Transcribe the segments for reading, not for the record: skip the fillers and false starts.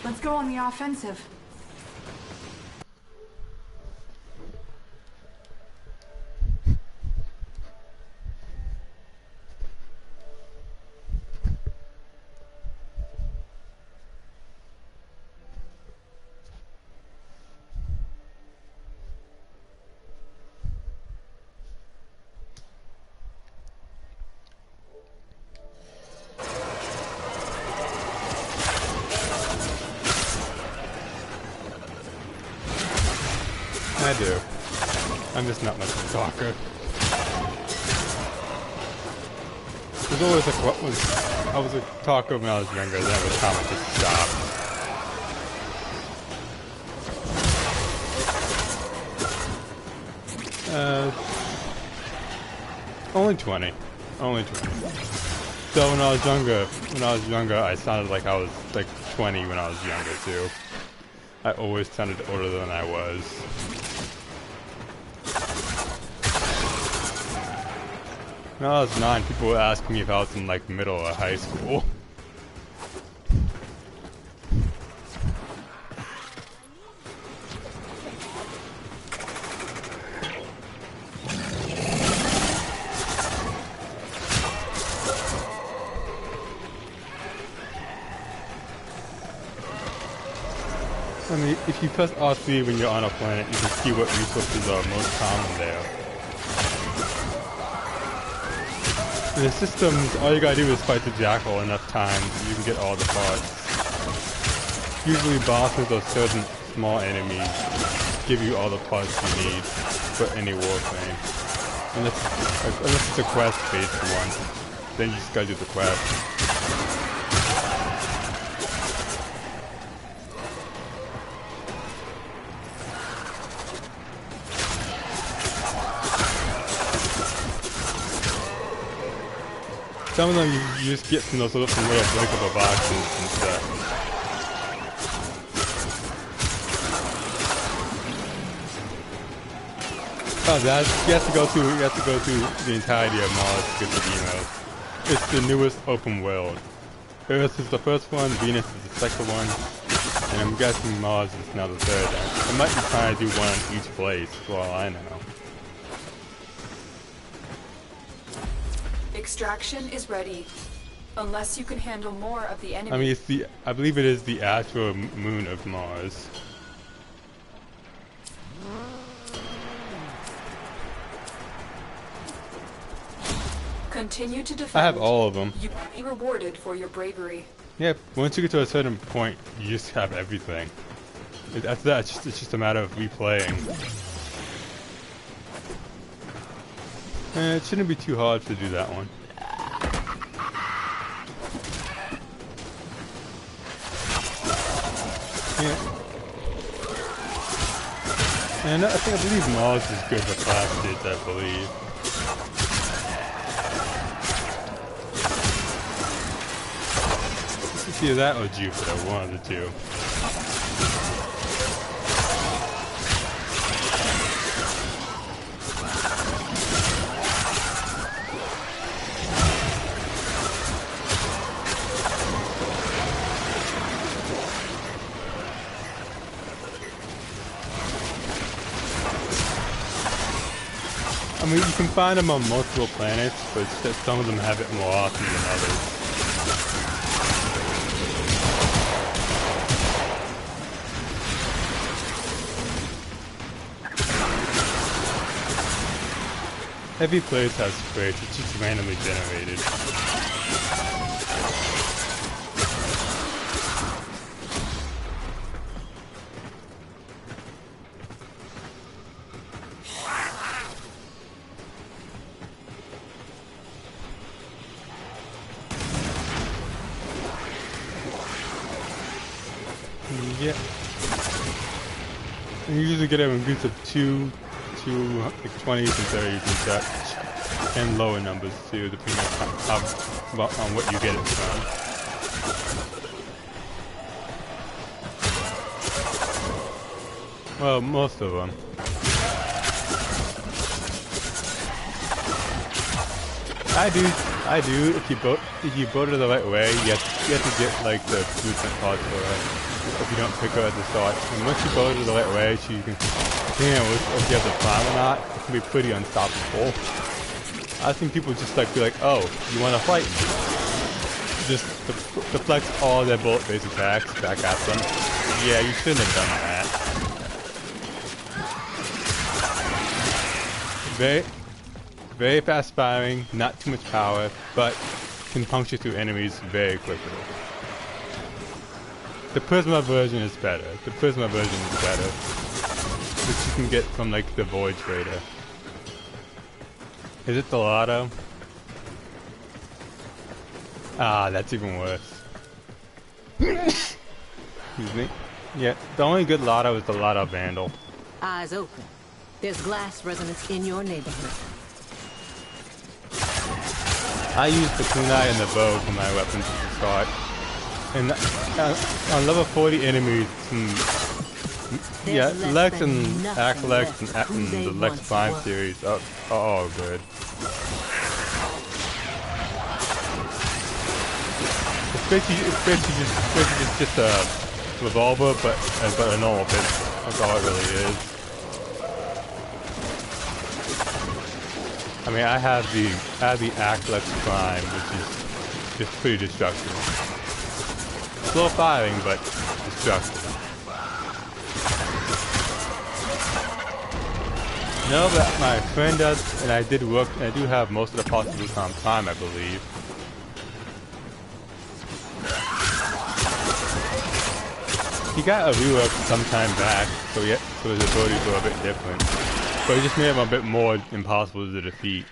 Let's go on the offensive. I do. I'm just not much of a talker. There's always like, I was a talker when I was younger, then I was comic just stopped. Only 20. Only 20. So when I was younger, I sounded like I was like 20 when I was younger too. I always sounded older than I was. When I was 9, people would ask me if I was in like middle or high school. mean, if you press R3 when you're on a planet, you can see what resources are most common there. In the systems, all you gotta do is fight the Jackal enough times, and you can get all the parts. Usually bosses or certain small enemies give you all the parts you need for any warframe. Unless it's a quest-based one, then you just gotta do the quest. Some of them you just get from those little breakable boxes and stuff. Oh, you have to go through the entirety of Mars to get the Demos. It's the newest open world. Earth is the first one, Venus is the second one, and I'm guessing Mars is now the third. I might be trying to do one in each place, for all I know. Extraction is ready. Unless you can handle more of the enemy. I mean, I believe it is the actual moon of Mars. Continue to defend. I have all of them. You will be rewarded for your bravery. Yeah, once you get to a certain point, you just have everything. After that, it's just a matter of replaying. It shouldn't be too hard to do that one. Yeah. And I believe Mars is good for plastids, I believe. It's either that or Jupiter, one of the two. I mean, you can find them on multiple planets, but it's just some of them have it more often than others. Every place has crates, it's just randomly generated. Yeah. And you usually get them in groups of two like 20s and 30s and such, and lower numbers too, depending on what you get it from. Well, most of them. I do. If you build it the right way, you have to get like the blueprint parts for it. If you don't pick her at the start, and once you build it the right way, so you can, if you have the prime or not, it can be pretty unstoppable. I've seen people just like be like, oh, you want to fight? Just deflect all their bullet-based attacks back at them. Yeah, you shouldn't have done that. Very fast firing, not too much power, but can puncture through enemies very quickly. The Prisma version is better. Which you can get from like the Void Trader. Is it the Lotto? Ah, that's even worse. Excuse me. Yeah, the only good Lotto is the Lotto Vandal. Eyes open. There's glass resonance in your neighborhood. I use the kunai and the bow for my weapons at the start. And on level 40 enemies, yeah, Lex and Acolyte and the Lex Prime series are all good. It's basically just a revolver, but a normal pistol. That's all it really is. I mean, I have the Acolyte Prime, which is just pretty destructive. Slow firing, but destructive. No, but my friend does, and I did work, and I do have most of the parts of Wukong Prime, I believe. He got a rework some time back, so his abilities were a bit different. But it just made him a bit more impossible to defeat.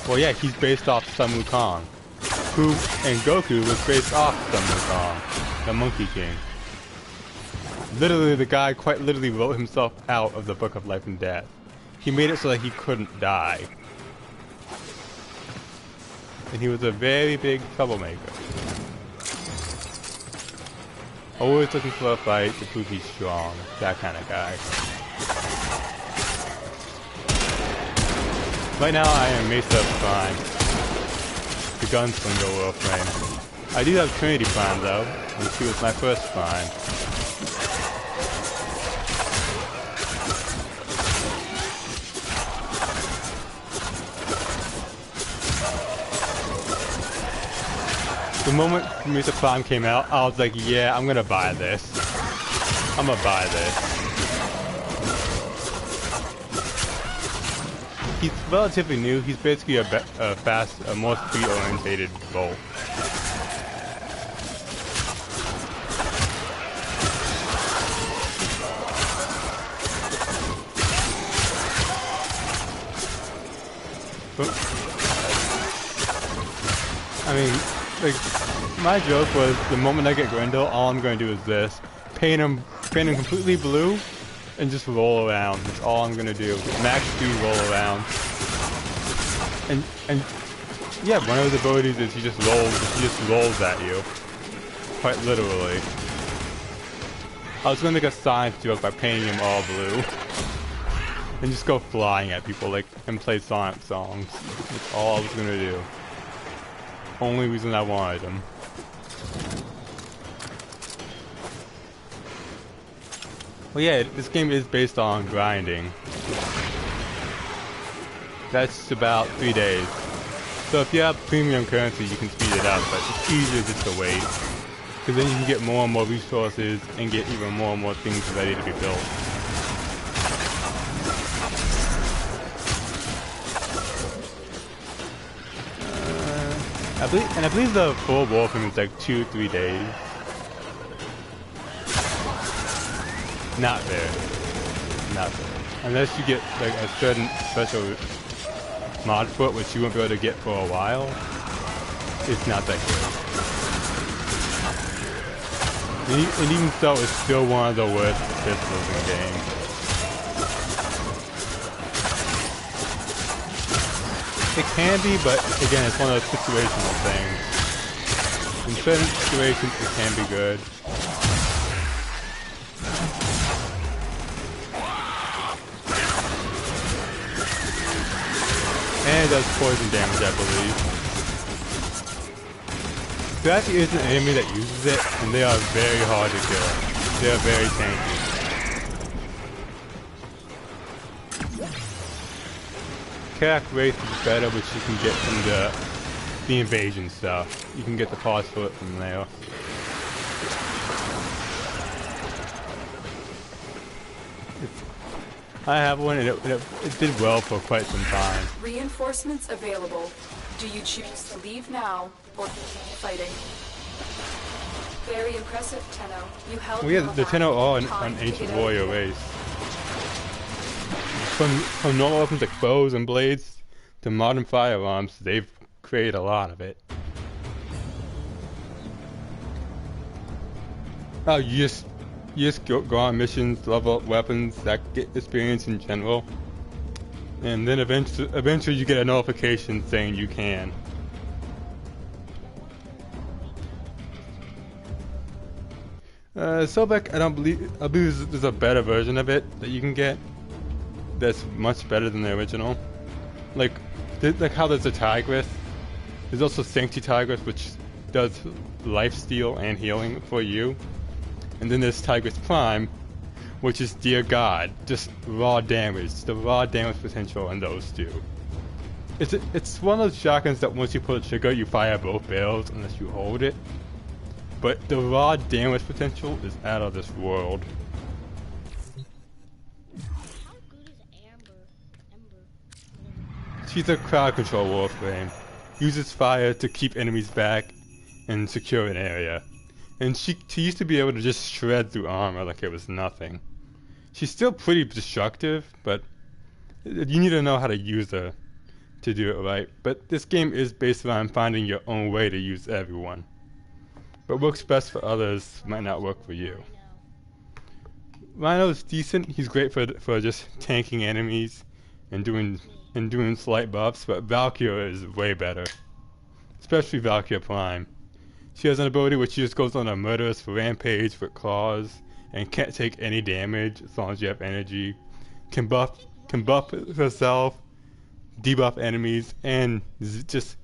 Well, yeah, he's based off Sun Wukong, and Goku was based off Sun Wukong, the Monkey King. Literally, the guy quite literally wrote himself out of the Book of Life and Death. He made it so that he couldn't die. And he was a very big troublemaker. Always looking for a fight to prove he's strong. That kind of guy. Right now I am Mesa Prime. The Gunslinger World Frame. I do have Trinity Prime though, and she was my first Prime. The moment Mesa Prime came out, I was like, yeah, I'm gonna buy this. I'm gonna buy this. He's relatively new. He's basically a more speed-orientated Volt. I mean, like, my joke was the moment I get Grendel, all I'm going to do is this. Paint him completely blue and just roll around. That's all I'm going to do. Max speed roll around. And yeah, one of his abilities is he just rolls at you. Quite literally. I was going to make a science joke by painting him all blue. And just go flying at people and play Sonic songs. That's all I was going to do. Only reason I wanted him. Well, yeah, this game is based on grinding. That's about 3 days. So if you have premium currency, you can speed it up, but it's easier just to wait. Because then you can get more and more resources and get even more and more things ready to be built. I believe the full Wolfing is like 2-3 days. Not very. Not very. Unless you get like a certain special mod foot, which you won't be able to get for a while. It's not that good. And even so, it's still one of the worst pistols in the game. It can be, but again, it's one of those situational things. In certain situations, it can be good. And it does poison damage, I believe. There actually is an enemy that uses it, and they are very hard to kill. They are very tanky. Karak Wraith is better, which you can get from the invasion stuff. You can get the parts for it from there. I have one, and it did well for quite some time. Reinforcements available. Do you choose to leave now or keep fighting? Very impressive, Tenno. You held. Well, yeah, the Tenno are an ancient warrior race. From normal weapons like bows and blades to modern firearms, they've created a lot of it. Oh, you just go on missions, level up weapons, that get experience in general, and then eventually you get a notification saying you can. Sobek, I believe there's a better version of it that you can get. That's much better than the original. Like how there's a Tigress. There's also Sancti Tigress, which does lifesteal and healing for you. And then there's Tigress Prime, which is, dear God, just raw damage. The raw damage potential in those two. It's one of those shotguns that once you pull the trigger, you fire both barrels unless you hold it. But the raw damage potential is out of this world. She's a crowd control warframe. Uses fire to keep enemies back and secure an area. And she used to be able to just shred through armor like it was nothing. She's still pretty destructive, but you need to know how to use her to do it right. But this game is based around finding your own way to use everyone. What works best for others might not work for you. Rhino's decent. He's great for just tanking enemies and doing slight buffs, but Valkyria is way better. Especially Valkyria Prime. She has an ability which she just goes on a murderous rampage with claws and can't take any damage as long as you have energy. Can buff herself, debuff enemies, and just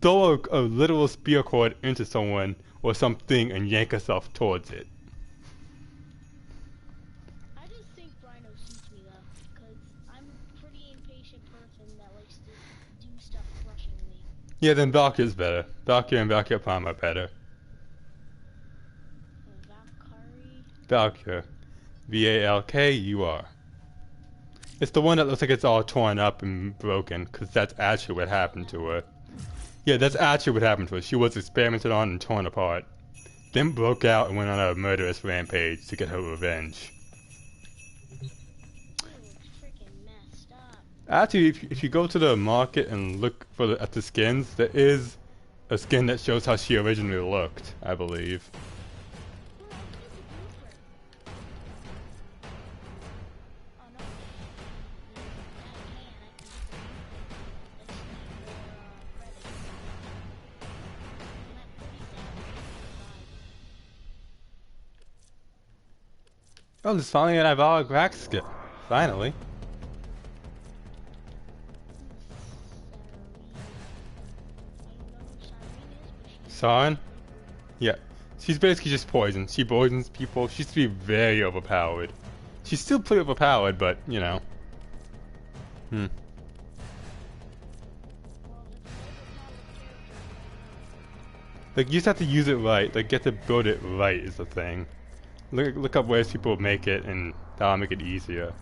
throw a literal spear cord into someone or something and yank herself towards it. I just think Rhino suits me though, because I'm a pretty impatient person that likes to do stuff rushingly. Yeah, then Valkyria's better. Valkyria and Valkyria Prime are better. Valkyria. V-A-L-K-U-R. It's the one that looks like it's all torn up and broken, because that's actually what happened to her. Yeah, that's actually what happened to her. She was experimented on and torn apart. Then broke out and went on a murderous rampage to get her revenge. Actually, if you go to the market and look at the skins, there is a skin that shows how she originally looked, I believe. Oh, there's finally an Ivala Grax skip. Finally. Sarin? Yeah. She's basically just poison. She poisons people. She used to be very overpowered. She's still pretty overpowered, but, you know. Like, you just have to use it right. Like, get to build it right is the thing. Look up ways people make it, and that'll make it easier.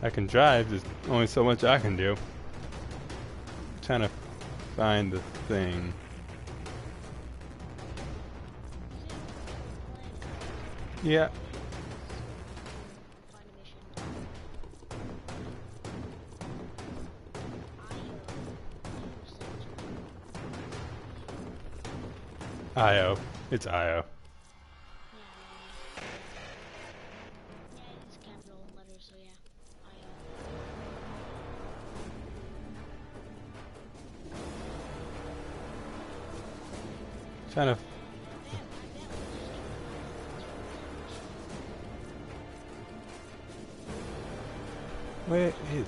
I can drive, there's only so much I can do. I'm trying to find the thing. Yeah. IO. It's IO. It's capital letters, so yeah. Trying to. Where is it?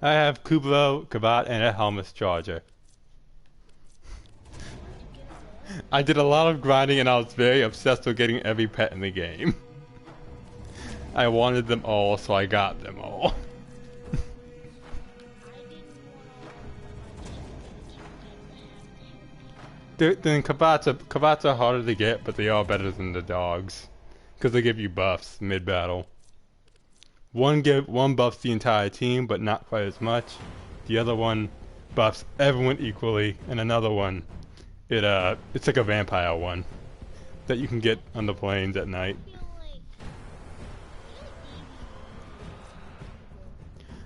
I have Kublo, Kabat, and a Helmus Charger. I did a lot of grinding and I was very obsessed with getting every pet in the game. I wanted them all, so I got them all. Then Kabats are harder to get, but they are better than the dogs. Because they give you buffs mid-battle. One buffs the entire team, but not quite as much. The other one buffs everyone equally, and another one, it's like a vampire one that you can get on the plains at night.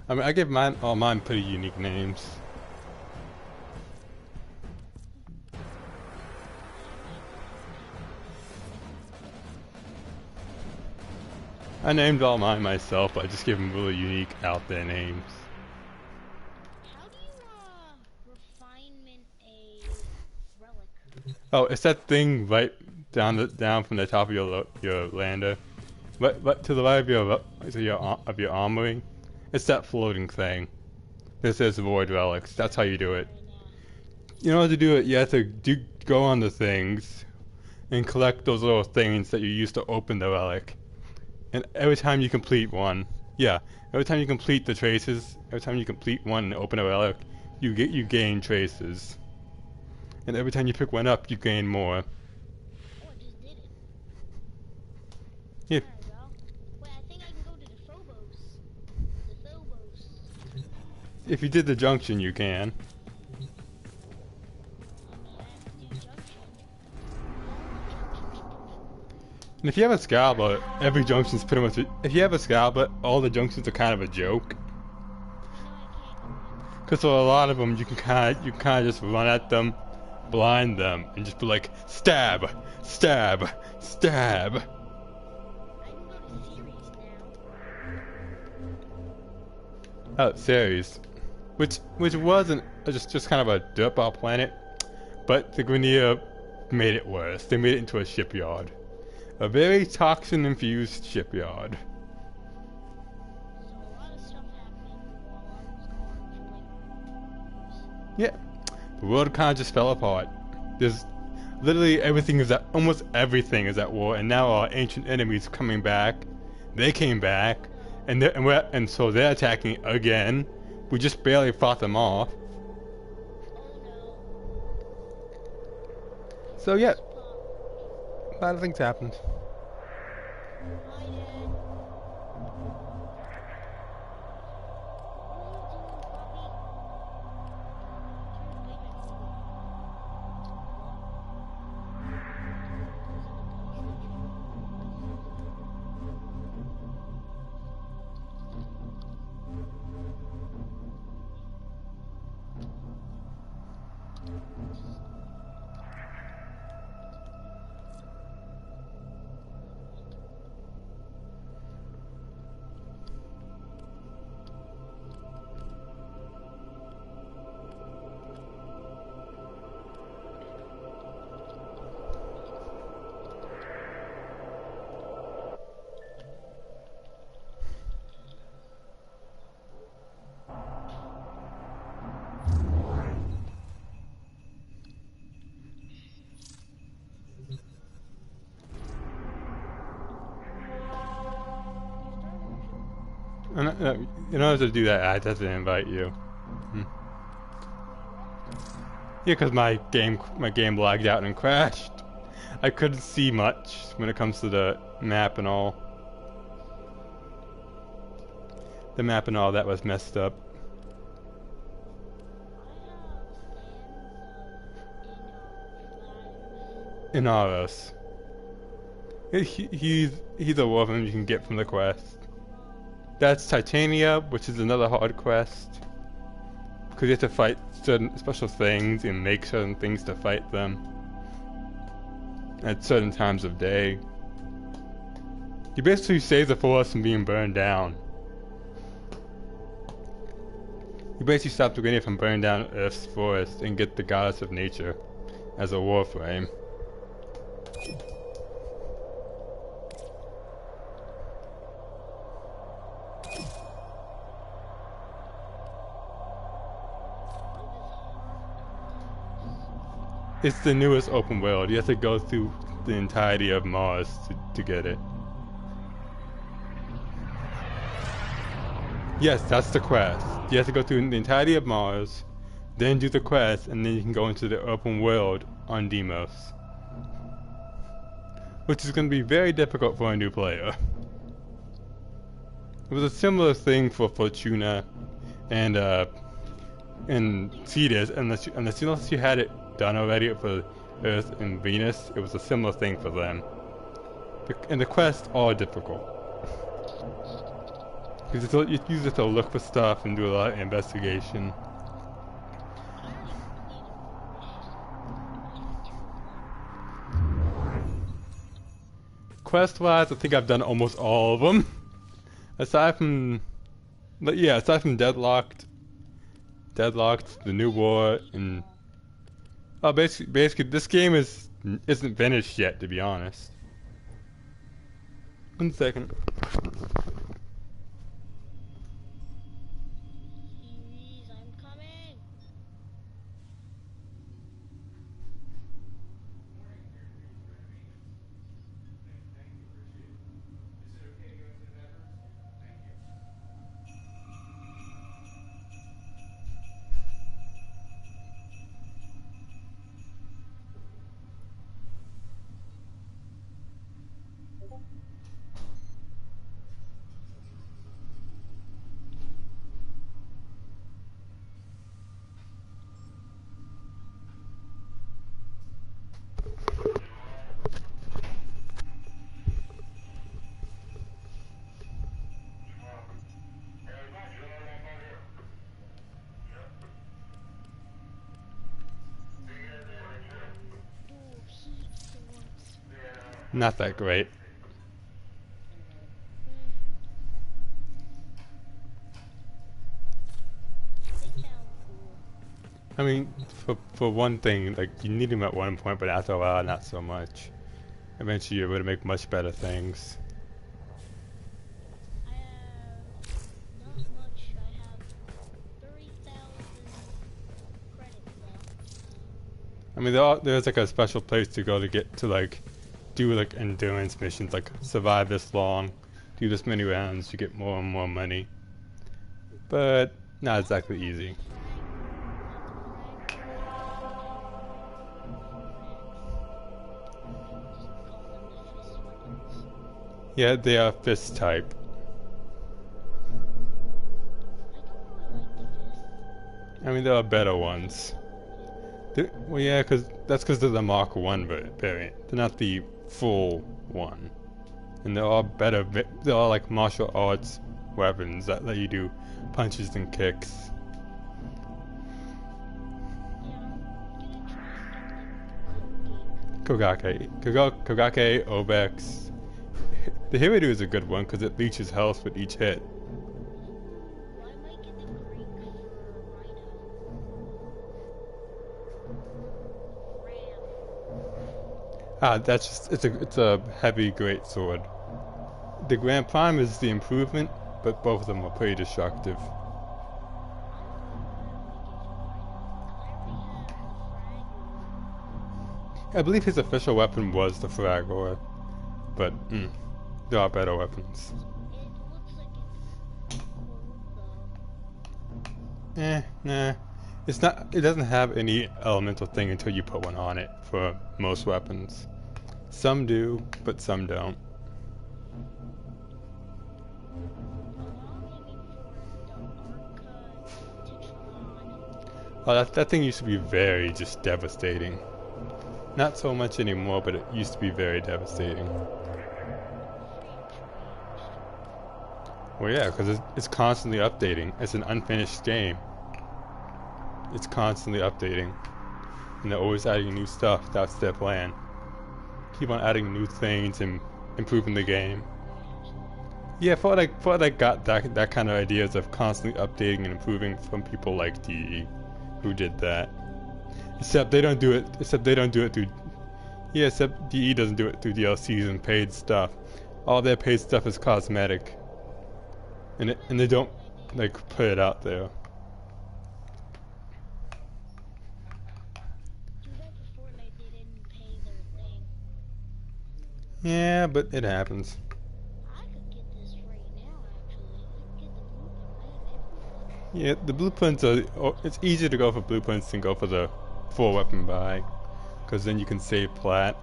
I mean, I give all mine pretty unique names. I named all mine myself, but I just give them really unique, out there names. How do you, refinement a relic? Oh, it's that thing right down from the top of your lander, right to the right of your armory. It's that floating thing. This says Void Relics. That's how you do it. In order to do it, you have to go on the things and collect those little things that you use to open the relic. And every time you complete one, yeah, every time you complete the traces, every time you complete one and open a relic, you gain traces. And every time you pick one up, you gain more. Oh, I just did it. Yeah. There we go. Wait, I think I can go to the Phobos. The Phobos. If you did the junction, you can. I mean, I have to do junction. All the junctions. And if you have a Scalba, every junction's pretty much. If you have a Scalba, all the junctions are kind of a joke. I know I can't go in. Because for a lot of them, you can kind of just run at them, blind them, and just be like, stab, stab, stab. I can go to Ceres now. Oh, Ceres, which wasn't just kind of a dirtball planet, but the Grineer made it worse. They made it into a shipyard, a very toxin-infused shipyard. So a lot of stuff happened while I was gone for like years. Yeah, the world kind of just fell apart. There's literally almost everything is at war, and now our ancient enemies coming back. They came back, and so they're attacking again. We just barely fought them off. Oh no. So yeah, Pop. a lot of things happened. Hi, Dad. What are you doing, Poppy? Turn away, my phone. In order to do that, I have to invite you. Yeah, because my game lagged out and crashed. I couldn't see much when it comes to the map and all. The map and all that was messed up. Inaros. He's a woman you can get from the quest. That's Titania, which is another hard quest. Because you have to fight certain special things and make certain things to fight them. At certain times of day. You basically save the forest from being burned down. You basically stop the Grineer from burning down Earth's forest and get the goddess of nature as a warframe. It's the newest open world. You have to go through the entirety of Mars to get it. Yes, that's the quest. You have to go through the entirety of Mars, then do the quest, and then you can go into the open world on Deimos. Which is going to be very difficult for a new player. It was a similar thing for Fortuna and Cetus, unless you had it done already for Earth and Venus, it was a similar thing for them. And the quests are difficult. Because you use it to look for stuff and do a lot of investigation. Quest-wise, I think I've done almost all of them. Aside from Deadlocked, The New War, and basically this game isn't finished yet, to be honest. 1 second. Ceres, I'm coming. Not that great. They sound cool. I mean, for one thing, like you need them at one point, but after a while, not so much. Eventually, you're able to make much better things. I have not much. I have 30,000 credits left. I mean, there's like a special place to go to get to like do like endurance missions, like survive this long, do this many rounds, you get more and more money. But not exactly easy. Yeah, they are fist type. I mean, there are better ones. Well, yeah, that's because they're the Mark 1 variant. They're not the full one. And there are better, there are like martial arts weapons that let you do punches and kicks. Kogake, Obex. The Hiryu is a good one because it leeches health with each hit. Why am I getting Greek for Rhino? Ram. That's just it's a heavy great sword. The Grand Prime is the improvement, but both of them are pretty destructive. I believe his official weapon was the frag ore, but there are better weapons. It looks like it's cool, though. Nah. It's not. It doesn't have any elemental thing until you put one on it for most weapons. Some do, but some don't. Oh, that thing used to be very just devastating. Not so much anymore, but it used to be very devastating. Well, yeah, because it's constantly updating. It's an unfinished game. It's constantly updating. And they're always adding new stuff. That's their plan. Keep on adding new things and improving the game. Yeah, for what I got that kind of ideas of constantly updating and improving from people like DE, who did that. Except they don't do it through. Yeah, except DE doesn't do it through DLCs and paid stuff. All their paid stuff is cosmetic, and they don't like put it out there. Yeah, but it happens. I could get this right now, actually. I could get the blueprint. I have everything. Yeah, the blueprints are. It's easier to go for blueprints than go for the full weapon buy, because then you can save plat.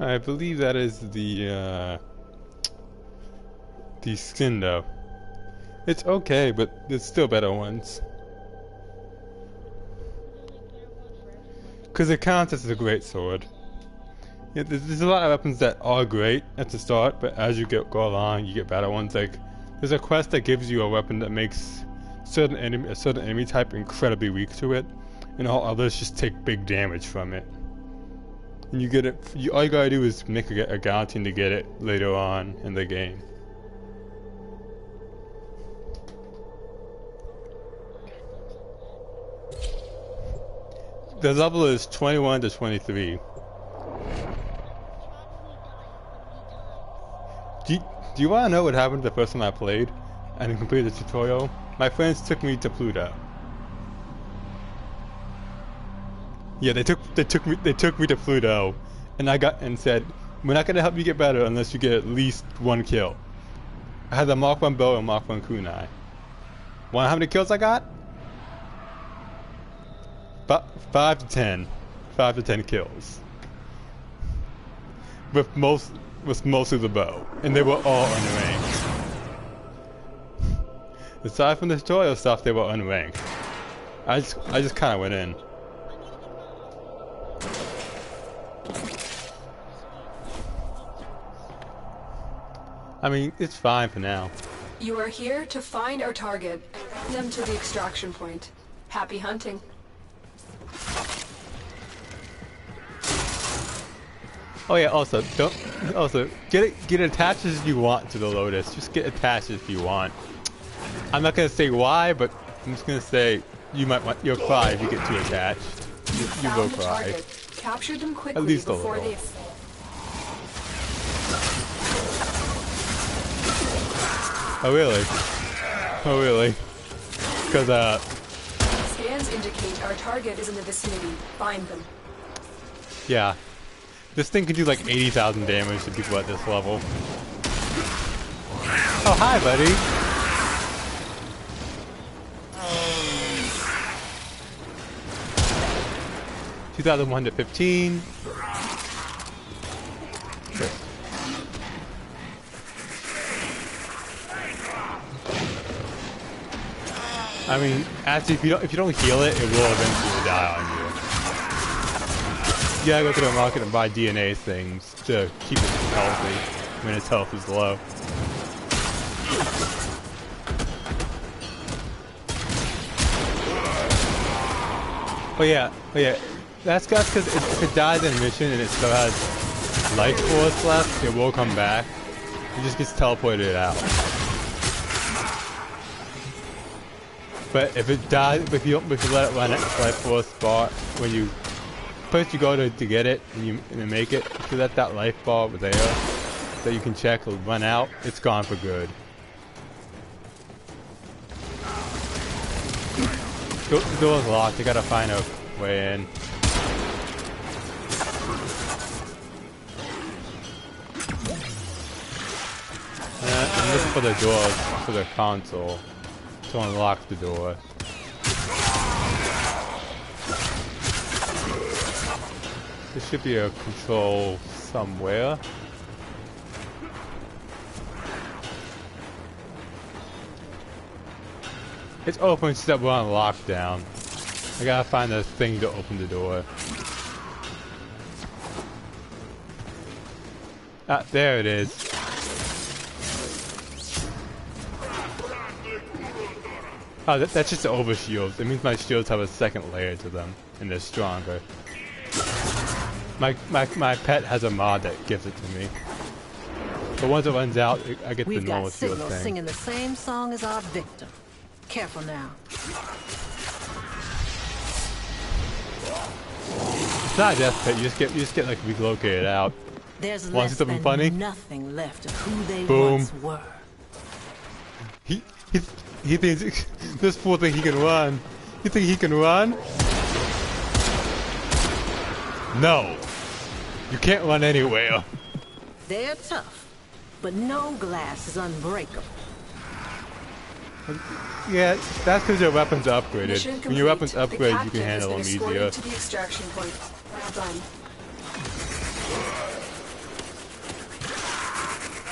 I believe that is the skin though. It's okay, but there's still better ones. Because it counts as a great sword. Yeah, there's a lot of weapons that are great at the start, but as you go along, you get better ones. Like, there's a quest that gives you a weapon that makes a certain enemy type incredibly weak to it, and all others just take big damage from it. And you get it. All you gotta do is make a guarantee to get it later on in the game. The level is 21 to 23. Do you want to know what happened the first time I played and completed the tutorial? My friends took me to Pluto. Yeah, they took me to Pluto, and said, "We're not gonna help you get better unless you get at least one kill." I had the Mark 1 bow and Mark 1 kunai. Want how many kills I got? 5 to 10 kills. With most was mostly the bow, and they were all unranked. Aside from the tutorial stuff, they were unranked. I just kind of went in. I mean, it's fine for now. You are here to find our target and bring them to the extraction point. Happy hunting. Oh yeah, also get attached as you want to the Lotus. Just get attached if you want. I'm not gonna say why, but I'm just gonna say you'll cry if you get too attached. You will Found the cry. target. Capture them quickly At least a before little. they. Oh really? Oh really? Because Scans indicate our target is in the vicinity. Find them. yeah, this thing can do like 80,000 damage to people at this level. Oh hi, buddy. 2,115. Sure. I mean, actually, if you don't heal it, it will eventually die on you. You gotta go to the market and buy DNA things to keep it healthy when its health is low. Oh yeah. That's because if it dies in mission and it still has life force left, it will come back. It just gets teleported out. But if it dies, if you let it run its life force bar, when you first you go to get it and you make it, if you let that life bar there that you can check will run out, it's gone for good. The door's locked. You gotta find a way in. I'm looking for the door for the console to unlock the door. There should be a control somewhere. It's open except we're on lockdown. I gotta find a thing to open the door. Ah, there it is. Oh, that's just the overshields. It means my shields have a second layer to them, and they're stronger. My pet has a mod that gives it to me. But once it runs out, I get the We've normal got shield signals thing. singing the same song as our victim. Careful now. It's not a death pit. You just get like relocated out. There's Want to less see something than funny? nothing left of who they Boom. once were. He thinks this fool thinks he can run. You think he can run? No. You can't run anywhere. They're tough, but no glass is unbreakable. Yeah, that's because your weapons are upgraded. Mission When your weapons complete. upgrade, The you can captive handle them has been easier. escorted to the extraction point. Well done.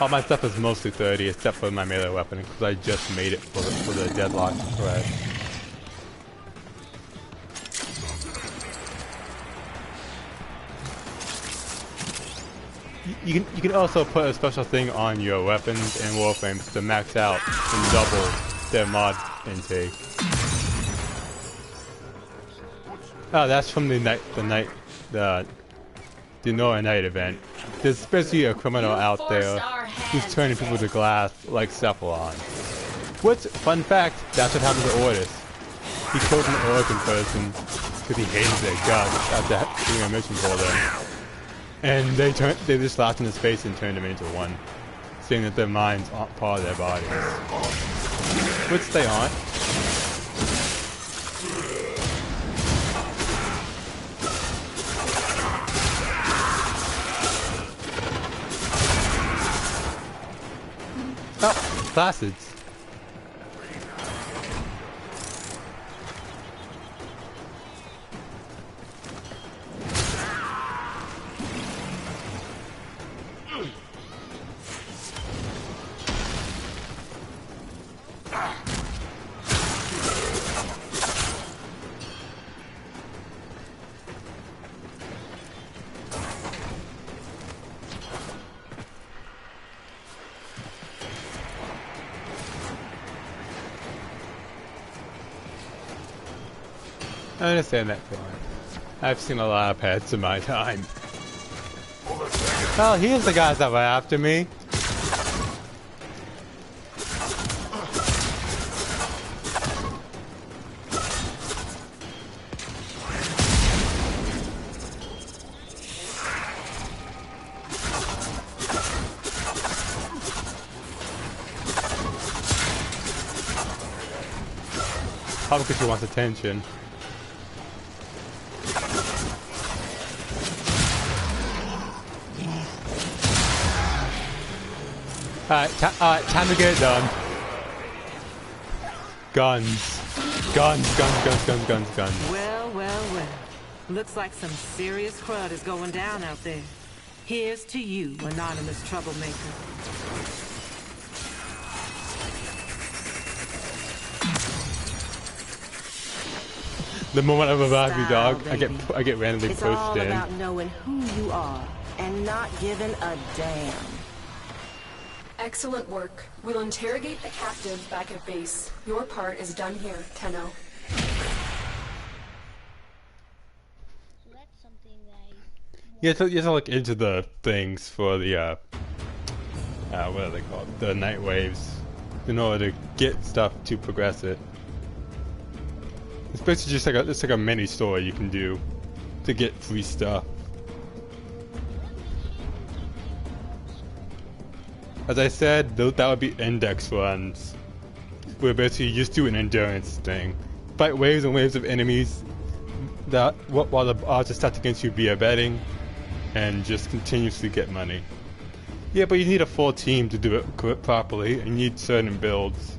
All my stuff is mostly 30, except for my melee weapon, because I just made it for the deadlock threat. You can also put a special thing on your weapons and warframes to max out and double their mod intake. Oh, that's from the Nora Night event. There's especially a criminal out there who's turning people to glass like Cephalon. Fun fact, that's what happened to Ortis. He killed an Oregon person because he hated their guts after doing a mission for them. And they just laughed in his face and turned him into one, saying that their minds aren't part of their bodies. Which they aren't. Oh, placids. I understand that feeling. I've seen a lot of pets in my time. Oh, here's the guys that were after me. Probably because she wants attention. Alright, time to get it done. Guns. Guns. Well, well, well. Looks like some serious crud is going down out there. Here's to you, anonymous troublemaker. The moment I revive you, dog, I get randomly it's pushed all in. about knowing who you are and not giving a damn. Excellent work. We'll interrogate the captive back at base. Your part is done here, Tenno. So that's something that You have to look into the things for the what are they called? The night waves, in order to get stuff to progress it. It's basically just like a mini store you can do to get free stuff. As I said, that would be index runs, where basically you just do an endurance thing. Fight waves and waves of enemies that while the odds are stacked against you via betting, and just continuously get money. Yeah, but you need a full team to do it properly, and you need certain builds.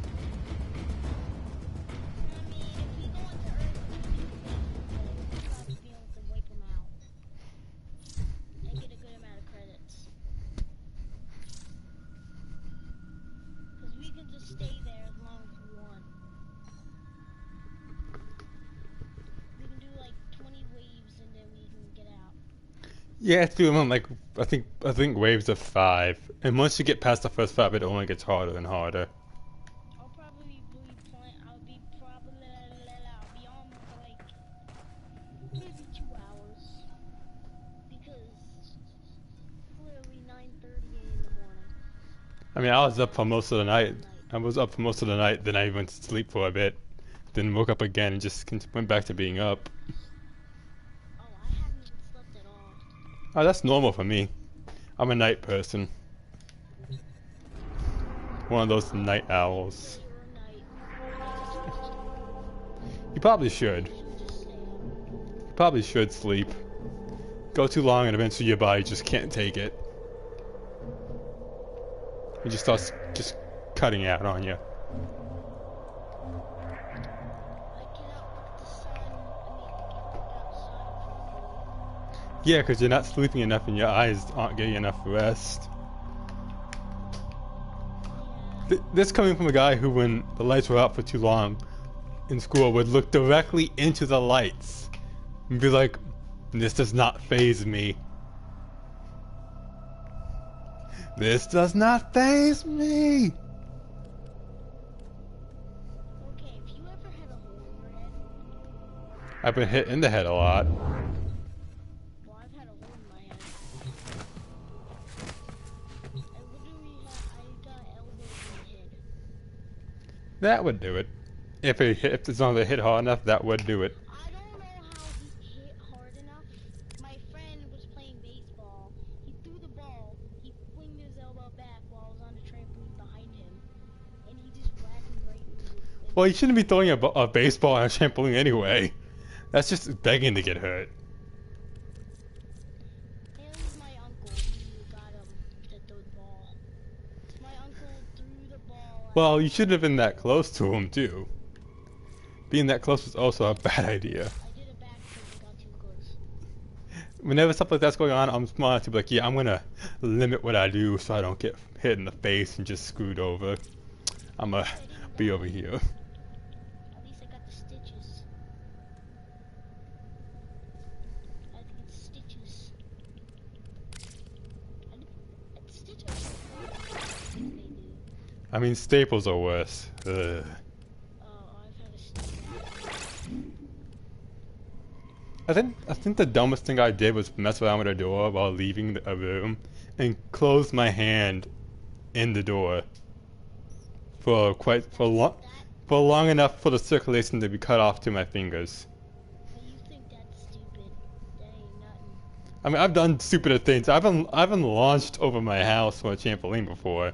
Yeah, it's doing like I think waves of 5, and once you get past the first 5, it only gets harder and harder. I'll probably be on for like maybe 2 hours because literally 9:30 in the morning. I mean, I was up for most of the night. Then I went to sleep for a bit, then woke up again and just went back to being up. Oh, I haven't even slept at all. Oh, that's normal for me. I'm a night person. One of those night owls. You probably should. You probably should sleep. Go too long and eventually your body just can't take it. It just starts just cutting out on you. Yeah, because you're not sleeping enough and your eyes aren't getting enough rest. This coming from a guy who, when the lights were out for too long in school, would look directly into the lights and be like, "This does not faze me. This does not faze me." Okay, if you ever had a hole in your head. I've been hit in the head a lot. Well, I've had a hole in my head. I got elbowed in the head. That would do it. If it's not hit hard enough, that would do it. I don't know how he hit hard enough. My friend was playing baseball. He threw the ball. He flinged his elbow back while I was on the trampoline behind him, and he just whacked me right in the. Well, you shouldn't be throwing a baseball on a trampoline anyway. That's just begging to get hurt. It was my uncle who got him to throw the ball. My uncle threw the ball. Well, you shouldn't have been that close to him, too. Being that close was also a bad idea. I did it back because I got too close. Whenever stuff like that's going on, I'm smart to be like, yeah, I'm gonna limit what I do so I don't get hit in the face and just screwed over. I'm gonna be over here. At least I got the stitches. I had to get stitches. I had stitches. They do. I mean, staples are worse. Ugh. Oh, I've had a stitch. I think the dumbest thing I did was mess around with a door while leaving a room and close my hand in the door for long enough for the circulation to be cut off to my fingers. But you think that's stupid. That ain't nothing. I mean, I've done stupider things. I've been launched over my house on a trampoline before,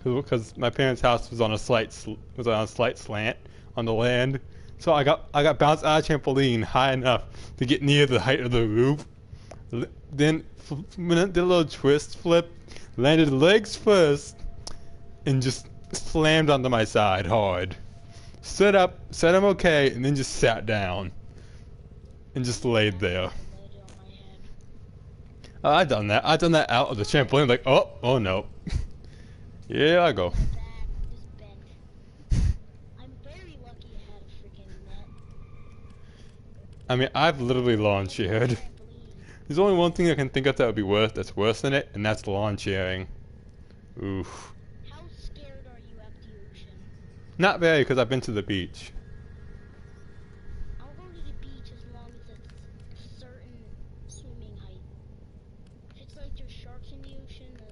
because my parents' house was on a slight slant on the land. So I got bounced out of trampoline high enough to get near the height of the roof. Then when I did a little twist flip, landed legs first, and just slammed onto my side hard. Stood up, said I'm okay, and then just sat down and just laid there. Landed on my head. I've done that. I've done that out of the trampoline. Like, oh no. Yeah, I go. Back, just bent. I'm very lucky I had a freaking net. I mean, I've literally lawn chaired. Trampoline. There's only one thing I can think of that would be that's worse than it, and that's lawn chairing. Oof. How scared are you at the ocean? Not very, because I've been to the beach. I'll go to the beach as long as it's a certain swimming height. If it's like there's sharks in the ocean, then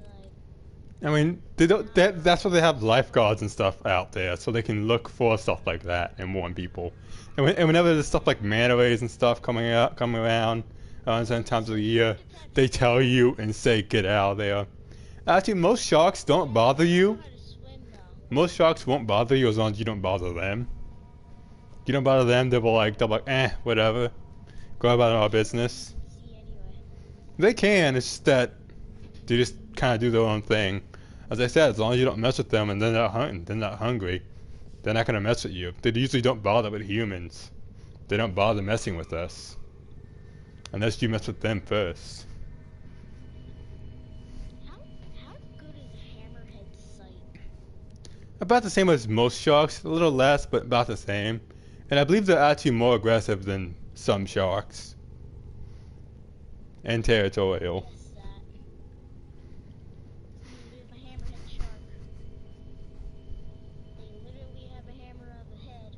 like, I mean, that's why they have lifeguards and stuff out there, so they can look for stuff like that and warn people. And whenever there's stuff like manta rays and stuff coming around, certain times of the year, they tell you and say get out of there. Actually, most sharks don't bother you. how to swim though. Most sharks won't bother you as long as you don't bother them. You don't bother them, they'll be like, whatever. Go about our business. See anyway. They can, it's just that they just kind of do their own thing. As I said, as long as you don't mess with them and they're not hunting, they're not hungry, they're not going to mess with you. They usually don't bother with humans. They don't bother messing with us. Unless you mess with them first. How good is Hammerhead's sight? About the same as most sharks, a little less, but about the same. And I believe they're actually more aggressive than some sharks. And territorial. Guess that. We have a hammerhead shark. They literally have a hammer on the head.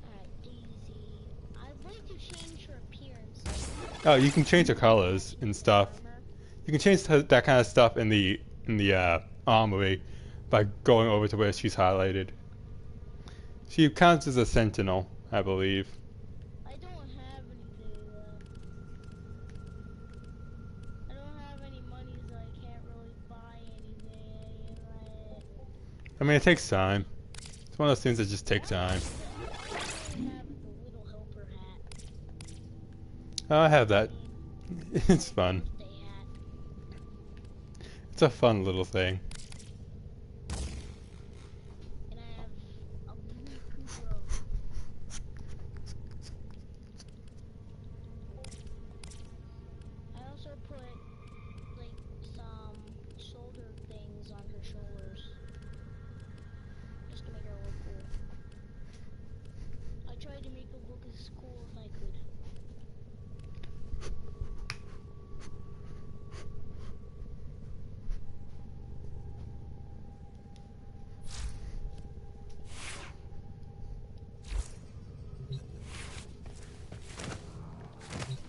Alright, Daisy. I'd like to change her appearance. Oh, you can change the colors and stuff. Armor. You can change that kind of stuff in the armory by going over to where she's highlighted. She counts as a sentinel, I believe. I don't have anything I don't have any money, so I can't really buy anything. I mean, it takes time. It's one of those things that just take time. I have the little helper hat. Oh, I have that. It's fun. They hat. It's a fun little thing. And I have a blue Kuro. I also put like some shoulder things on her shoulders. Just to make her look cool. I tried to make her look as cool as I could.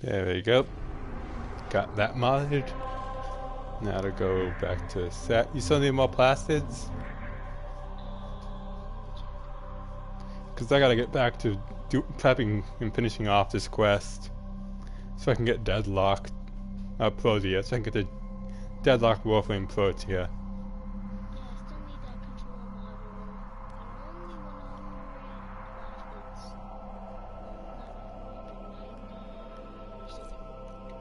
There we go. Got that modded. Now to go back to set. You still need more plastids? Because I gotta get back to prepping and finishing off this quest. So I can get Deadlock Protea. So I can get the Deadlock Warframe Protea. Yeah, I still need that control module. And only 100 plastids. Not 190 or something. I'm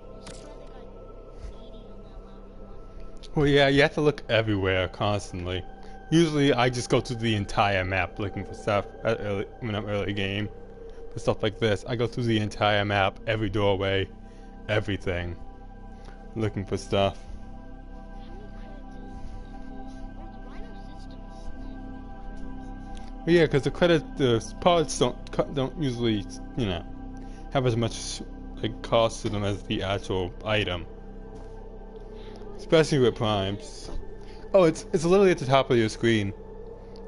surprised I got 80 on that last one. Well, yeah, you have to look everywhere constantly. Usually, I just go through the entire map looking for stuff when I'm early game. For stuff like this, I go through the entire map, every doorway, everything, looking for stuff. How many credits is this? Where's Rhino Systems? But yeah, because the parts don't usually, have as much like cost to them as the actual item. Especially with primes. Oh, it's literally at the top of your screen.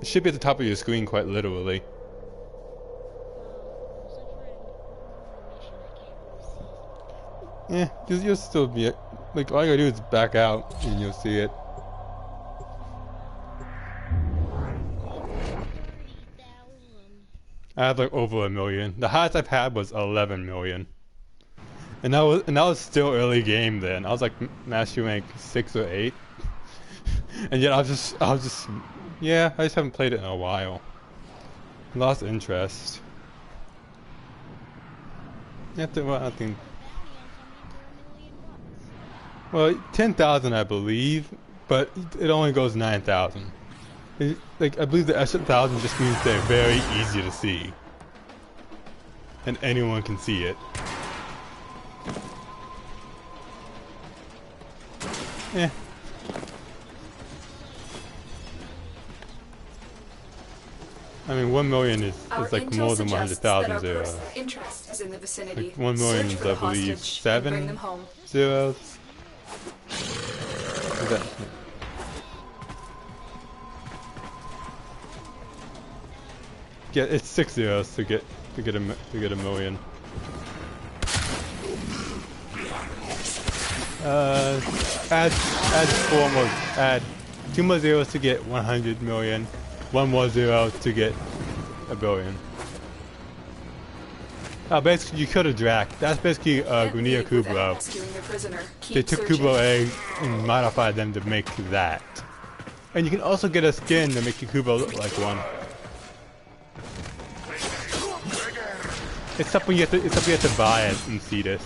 It should be at the top of your screen, quite literally. Yeah, you'll still be it. Like, all you gotta do is back out and you'll see it. I had like over 1 million. The highest I've had was 11 million. And that was still early game then. I was like master rank 6 or 8. And yet I was just yeah, I just haven't played it in a while. Lost interest. Well, I think. Well, 10,000 I believe, but it only goes 9,000. Like, I believe the extra 1,000 just means they're very easy to see. And anyone can see it. Yeah. I mean, 1 million is like more than 100,000 zeros. Interest is in the vicinity. Like 1 million is, I believe, 7 zeros. Is that? Yeah, it's 6 zeros to get a million. Add 2 more zeros to get 100 million. 1 more zero to get a billion. Basically, you killed a Drac. That's basically Gunia Kubro. They took Kubro eggs and modified them to make that. And you can also get a skin to make your Kubro look like one. Except when you have to buy it and see this.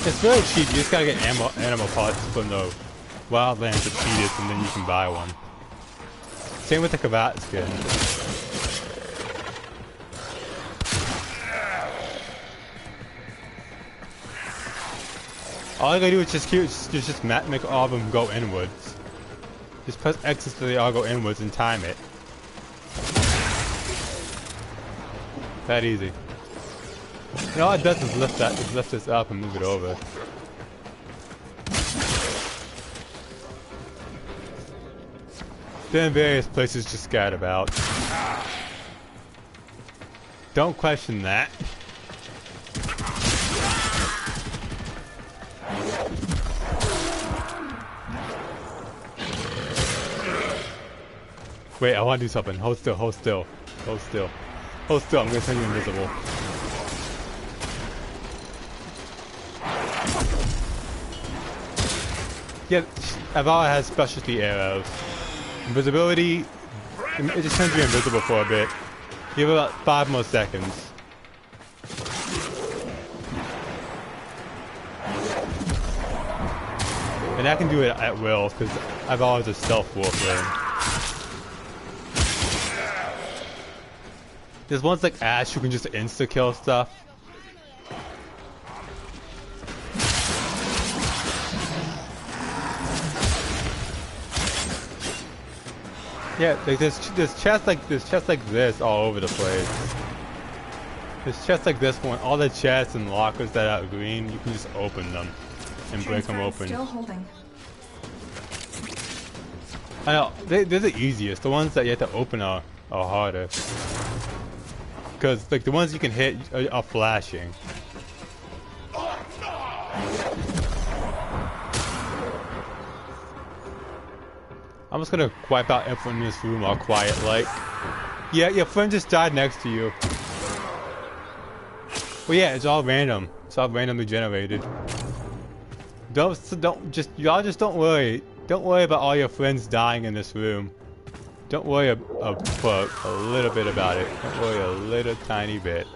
It's very cheap. You just gotta get animal parts from the Wildlands of Cheetahs, and then you can buy one. Same with the Kavat skin. All I gotta do is just make all of them go inwards. Just press X so they all go inwards and time it. That easy. And all it does is lift this up and move it over. Then various places just scattered about. Don't question that. Wait, I want to do something. Hold still, hold still. Hold still. Hold still, I'm gonna turn you invisible. Yeah, Avala has specialty arrows. Invisibility, it just turns you invisible for a bit. You have about 5 more seconds. And I can do it at will, because Avala is a stealth warframe. There's ones like Ash who can just insta-kill stuff. Yeah, like there's chests like this all over the place. There's chests like this one. All the chests and lockers that are green, you can just open them and break them open. Still holding. I know they're the easiest. The ones that you have to open are harder. Because like the ones you can hit are flashing. I'm just gonna wipe out everyone in this room all quiet like. Yeah, your friend just died next to you. Well yeah, it's all random. It's all randomly generated. Y'all just don't worry. Don't worry about all your friends dying in this room. Don't worry for a little bit about it. Don't worry a little tiny bit.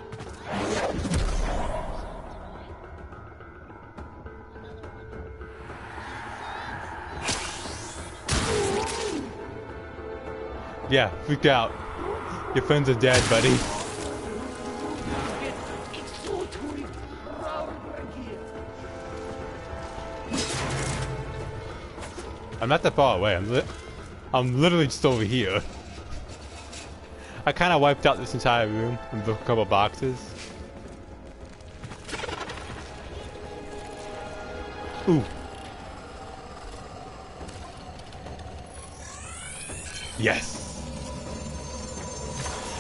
Yeah, freaked out. Your friends are dead, buddy. I'm not that far away. I'm literally just over here. I kind of wiped out this entire room and broke a couple boxes. Ooh.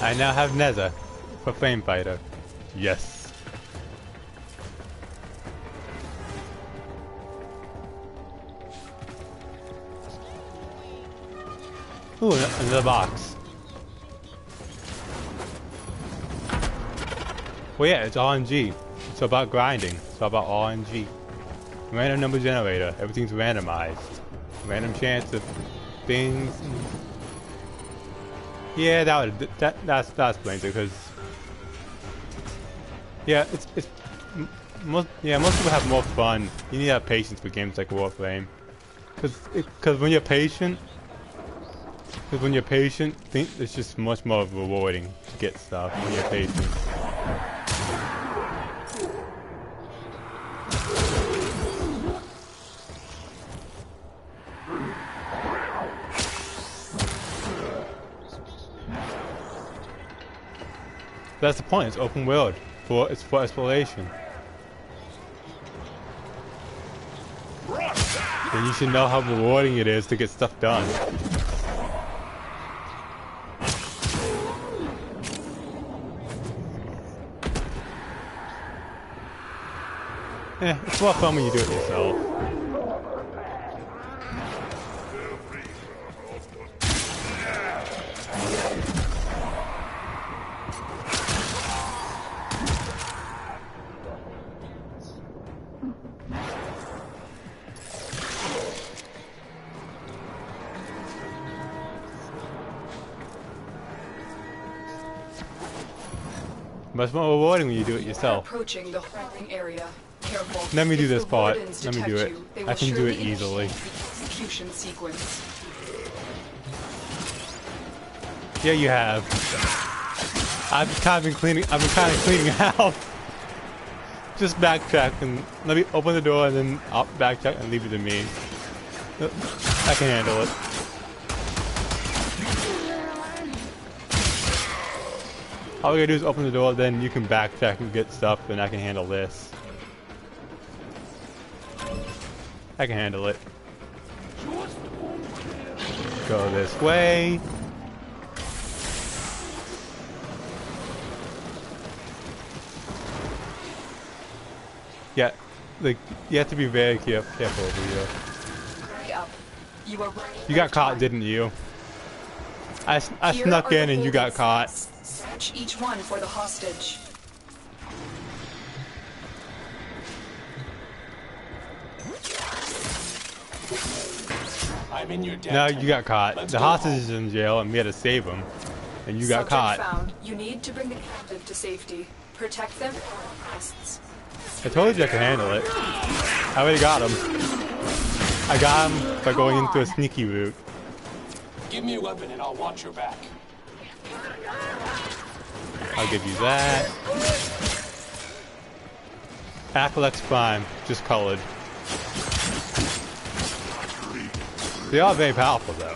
I now have Neza for Flame Fighter. Yes. Ooh, another box. Well, yeah, it's RNG. It's about grinding. It's about RNG. Random number generator. Everything's randomized. Random chance of things. Yeah, that explains it. Because yeah, most people have more fun. You need to have patience with games like Warframe. Because when you're patient. It's just much more rewarding to get stuff when you're patient. That's the point. It's open world. It's for exploration. And you should know how rewarding it is to get stuff done. It's more fun when you do it yourself. Much more rewarding when you do it yourself. Approaching the holding area. Careful. Let me do If this the part. wardens Let me do detect it. you, they I will can do it surely easily. initiate the execution sequence. Yeah, you have. I've kind of cleaning out. Just backtrack and let me open the door and then I'll backtrack and leave it to me. I can handle it. All we gotta do is open the door, then you can backtrack and get stuff, and I can handle this. I can handle it. Go this way. Yeah, like, you have to be very careful over here. Hurry up. You are running You got out of caught, time. didn't you? I Here snuck are in the and you got holding caught. cells. Search each one for the hostage. I'm in your debt. No, you got caught. Let's The go hostage home. is in jail and we had to save him. And you got Subject caught. found. You need to bring the captive to safety. Protect them from pests. I told you I could handle it. I already got him. I got him by going into a sneaky route. Give me a weapon and I'll watch your back. I'll give you that. Acolyte's Prime, just colored. They are very powerful though.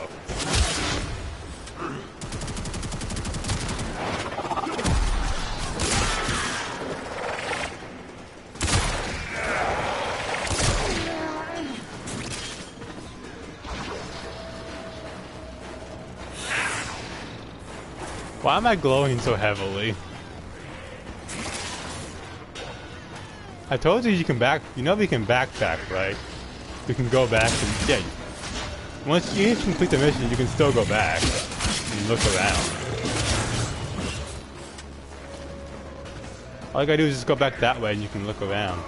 Why am I glowing so heavily? I told you can back. You know we can backtrack, right? We can go back and yeah. Once you complete the mission, you can still go back and look around. All I gotta do is just go back that way, and you can look around.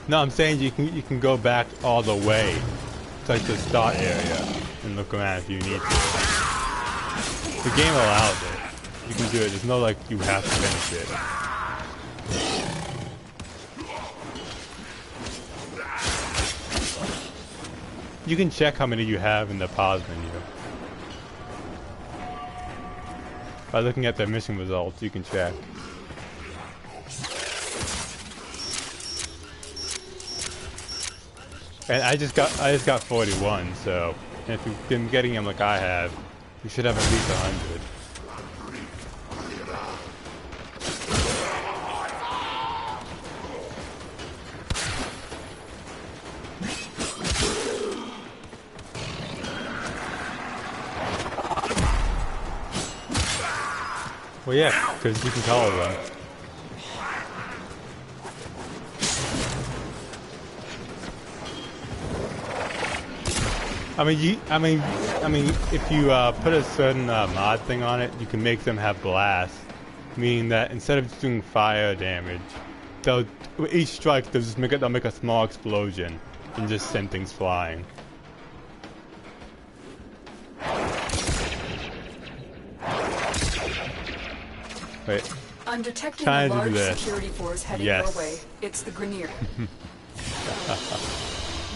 No, I'm saying you can go back all the way to like the start area and look around if you need to. The game allows it. You can do it. There's no like you have to finish it. You can check how many you have in the pause menu. By looking at the mission results, you can check. And I just got 41, so if you've been getting them like I have, you should have at least 100. Well, yeah, because you can color them. I mean, if you put a certain mod thing on it, you can make them have blast, meaning that instead of just doing fire damage, they'll with each strike they'll make a small explosion and just send things flying. Wait. I'm detecting a large this. security force heading Yes. your way. It's the Grineer.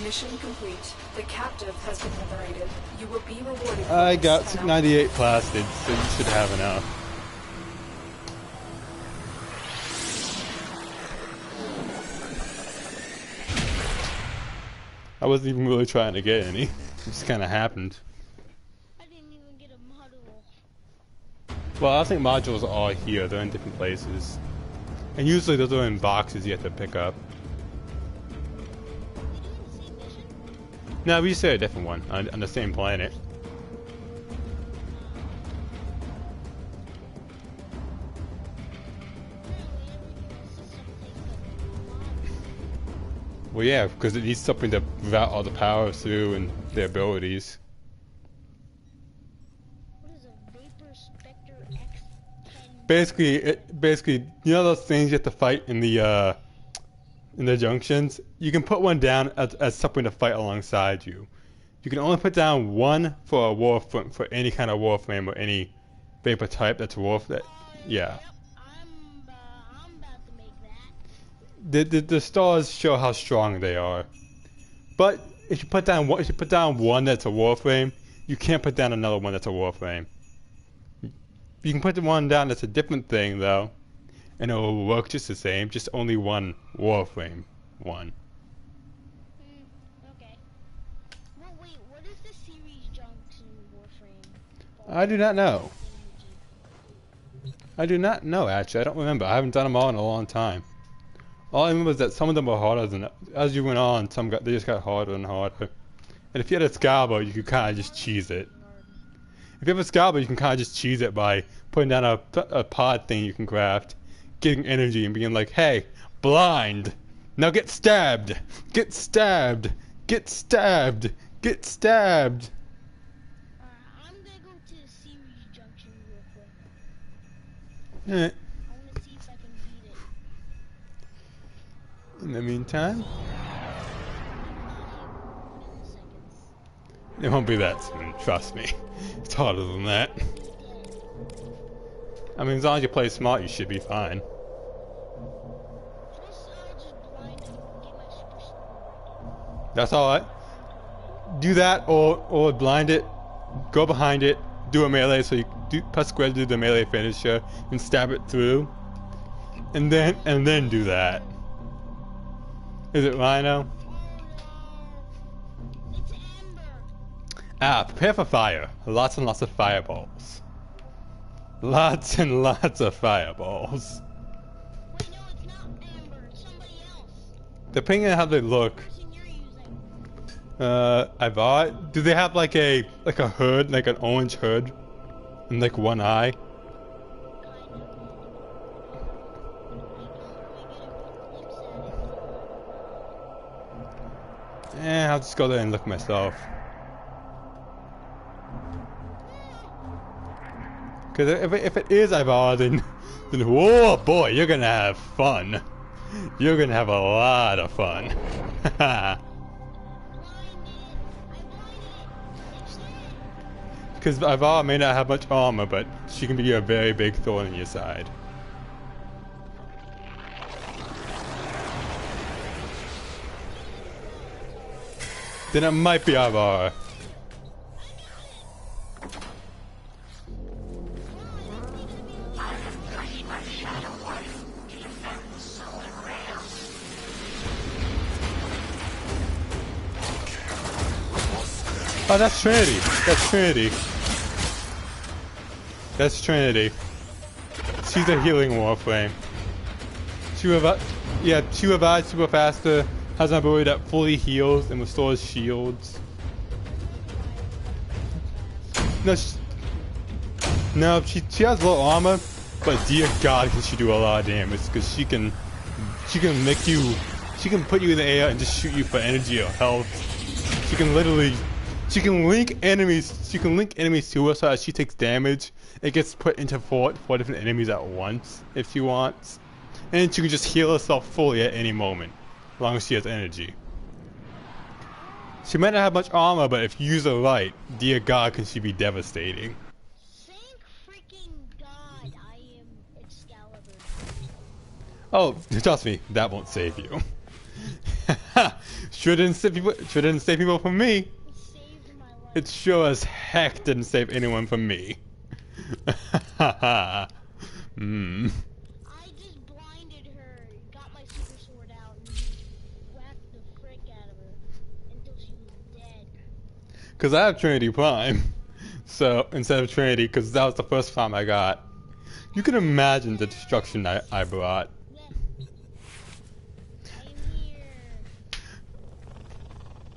Mission complete. The captive has been liberated. You will be rewarded. for I this, got Tenno. 98 plastids, so you should have enough. I wasn't even really trying to get any. It just kind of happened. I didn't even get a module. Well, I think modules are here. They're in different places. And usually those are in boxes you have to pick up. Did you do the same mission? No, we just said a different one on the same planet. Apparently every new system takes like mods. Well, yeah, because it needs something to route all the power through and their abilities. What is a Vapor Spectre X10? Basically, you know those things you have to fight in the junctions? You can put one down as something to fight alongside you. You can only put down one for a warframe, for any kind of warframe or any vapor type that's yeah. Yep, I'm about to make that. The stars show how strong they are. But if you put down one that's a warframe, you can't put down another one that's a warframe. You can put the one down that's a different thing though, and it will work just the same, just only one warframe one. Okay. Well, wait, what is the series junction Warframe? I do not know. I do not know actually, I don't remember. I haven't done them all in a long time. All I remember is that some of them were harder than, as you went on, they just got harder and harder. And if you had a Scalba, you could kind of just cheese it. If you have a Scalba, you can kind of just cheese it by putting down a pod thing you can craft, getting energy and being like, hey, blind! Now get stabbed! Get stabbed! Get stabbed! Get stabbed! I'm gonna go to the series junction real quick. Eh. I wanna see if I can beat it. In the meantime, milliseconds. it won't be that soon, trust me. It's harder than that. I mean, as long as you play smart, you should be fine. Just blind and get my super slow. That's alright. Do that or blind it, go behind it, do a melee so you press square to do the melee finisher and stab it through. And then do that. Is it Rhino? It's Amber. Ah, prepare for fire. Lots and lots of fireballs. Lots and lots of fireballs. Wait, no, it's not Amber. It's somebody else. Depending on how they look. Person you're using. I bought. Do they have like a hood, like an orange hood, and like one eye? I'll just go there and look myself. Cause if it is Ibarra, then whoa boy, you're gonna have fun. You're gonna have a lot of fun. Because Ibarra may not have much armor, but she can be a very big thorn in your side. Then it might be Ibarra. Oh, that's Trinity. That's Trinity. That's Trinity. She's a healing warframe. She revives super faster, has an ability that fully heals and restores shields. No, she has low armor, But dear God, can she do a lot of damage? Because she can make you, she can put you in the air and just shoot you for energy or health. She can literally, she can link enemies to her so that she takes damage. It gets put into four different enemies at once if she wants, and she can just heal herself fully at any moment, as long as she has energy. She might not have much armor, but if you use her right, dear God, can she be devastating. Thank freaking God I am Excalibur. Oh, trust me, that won't save you. Sure didn't save people from me. It saved my life. It sure as heck didn't save anyone from me. I just blinded her, got my super sword out, and just whacked the frick out of her until she was dead. Because I have Trinity Prime. So, instead of Trinity, because that was the first Prime I got. You can imagine the destruction I brought. Yeah. I'm here.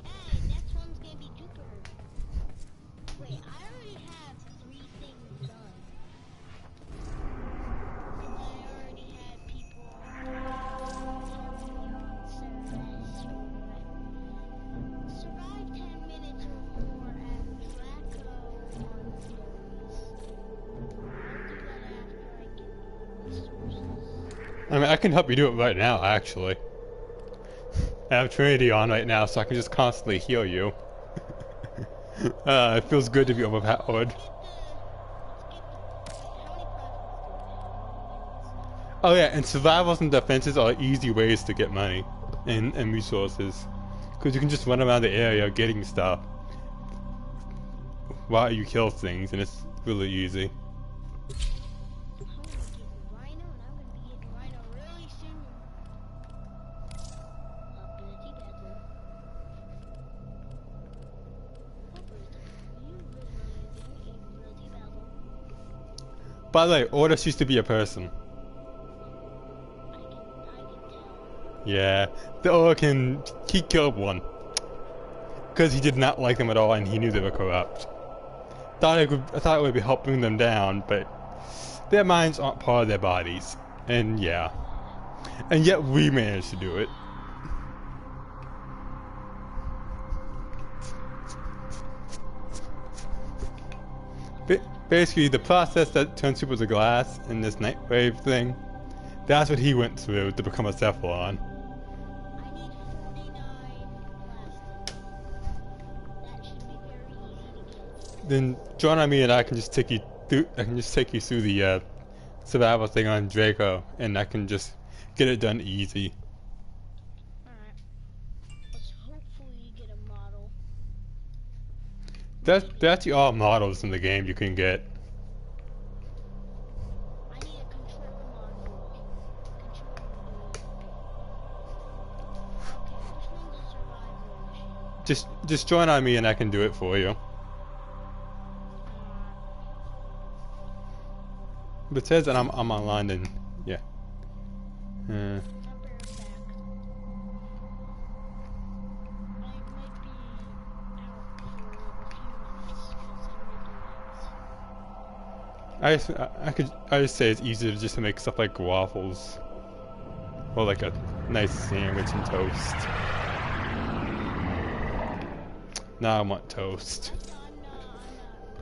Hey, next one's gonna be Jupiter. Wait, I already have 3 things done. And I already had people survive 10 minutes or more at Draco on Fairies. I'll do that after I get resources. I mean, I can help you do it right now, actually. I have Trinity on right now, so I can just constantly heal you. It feels good to be overpowered. Oh yeah, and survivals and defenses are easy ways to get money and resources. Because you can just run around the area getting stuff while you kill things, and it's really easy. I'm gonna get Rhino, and I'm gonna be getting Rhino really soon. Up in the tea bathroom. You live in the tea bathroom. By the way, Ordis used to be a person. I can tell. Yeah, the Orkin, he killed one. Because he did not like them at all and he knew they were corrupt. I thought it would be helping them down, but their minds aren't part of their bodies. And yeah. And yet we managed to do it. Basically, the process that turns people to glass in this Nightwave thing, that's what he went through to become a Cephalon. I need 49 plastic. That should be very easy to get. Then join on me and I can just take you through the survival thing on Draco, and I can just get it done easy. Alright. Let's hopefully get a model. There actually are models in the game you can get. I need a controller module. Controller module. Okay, which one's a survival machine? Just join on me and I can do it for you. But it says that I'm online, then yeah. I'll bear it back. I might be out for a few minutes because I'm making eggs. I just say it's easier just to make stuff like waffles, or like a nice sandwich and toast. Now I want toast. I'm not a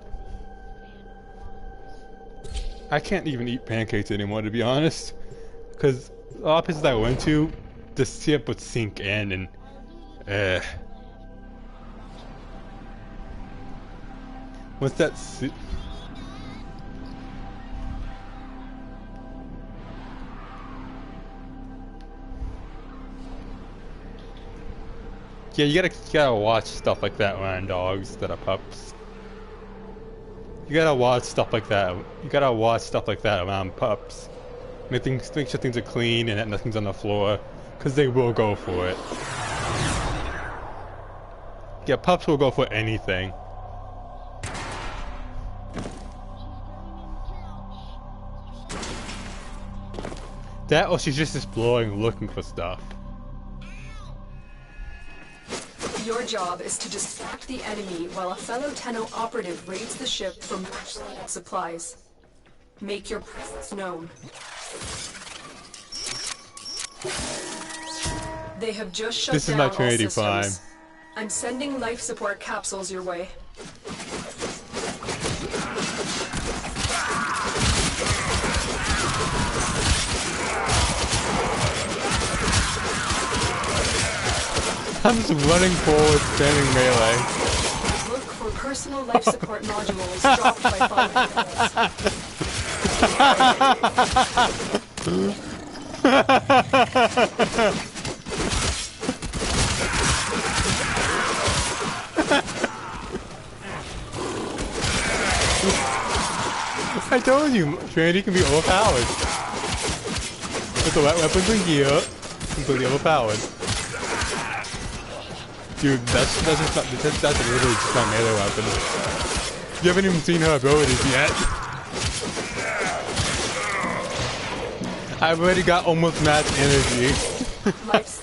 fan of waffles. I can't even eat pancakes anymore, to be honest, because a lot of places I went to, the syrup would sink in, and once that yeah, you gotta watch stuff like that around dogs that are pups. You gotta watch stuff like that. You gotta watch stuff like that around pups. Make sure things are clean and that nothing's on the floor, because they will go for it. Yeah, pups will go for anything. That or she's just exploring, looking for stuff. Your job is to distract the enemy while a fellow Tenno operative raids the ship for more supplies. Make your presence known. They have just shut This is down my all Trinity Prime. systems. I'm sending life support capsules your way. I'm just running forward, standing melee. Look for personal life support modules dropped by following I told you, Trinity can be overpowered. With the weapons in gear, completely overpowered. Dude, that's literally just my melee weapon. You haven't even seen her abilities yet. I've already got almost max energy. Life's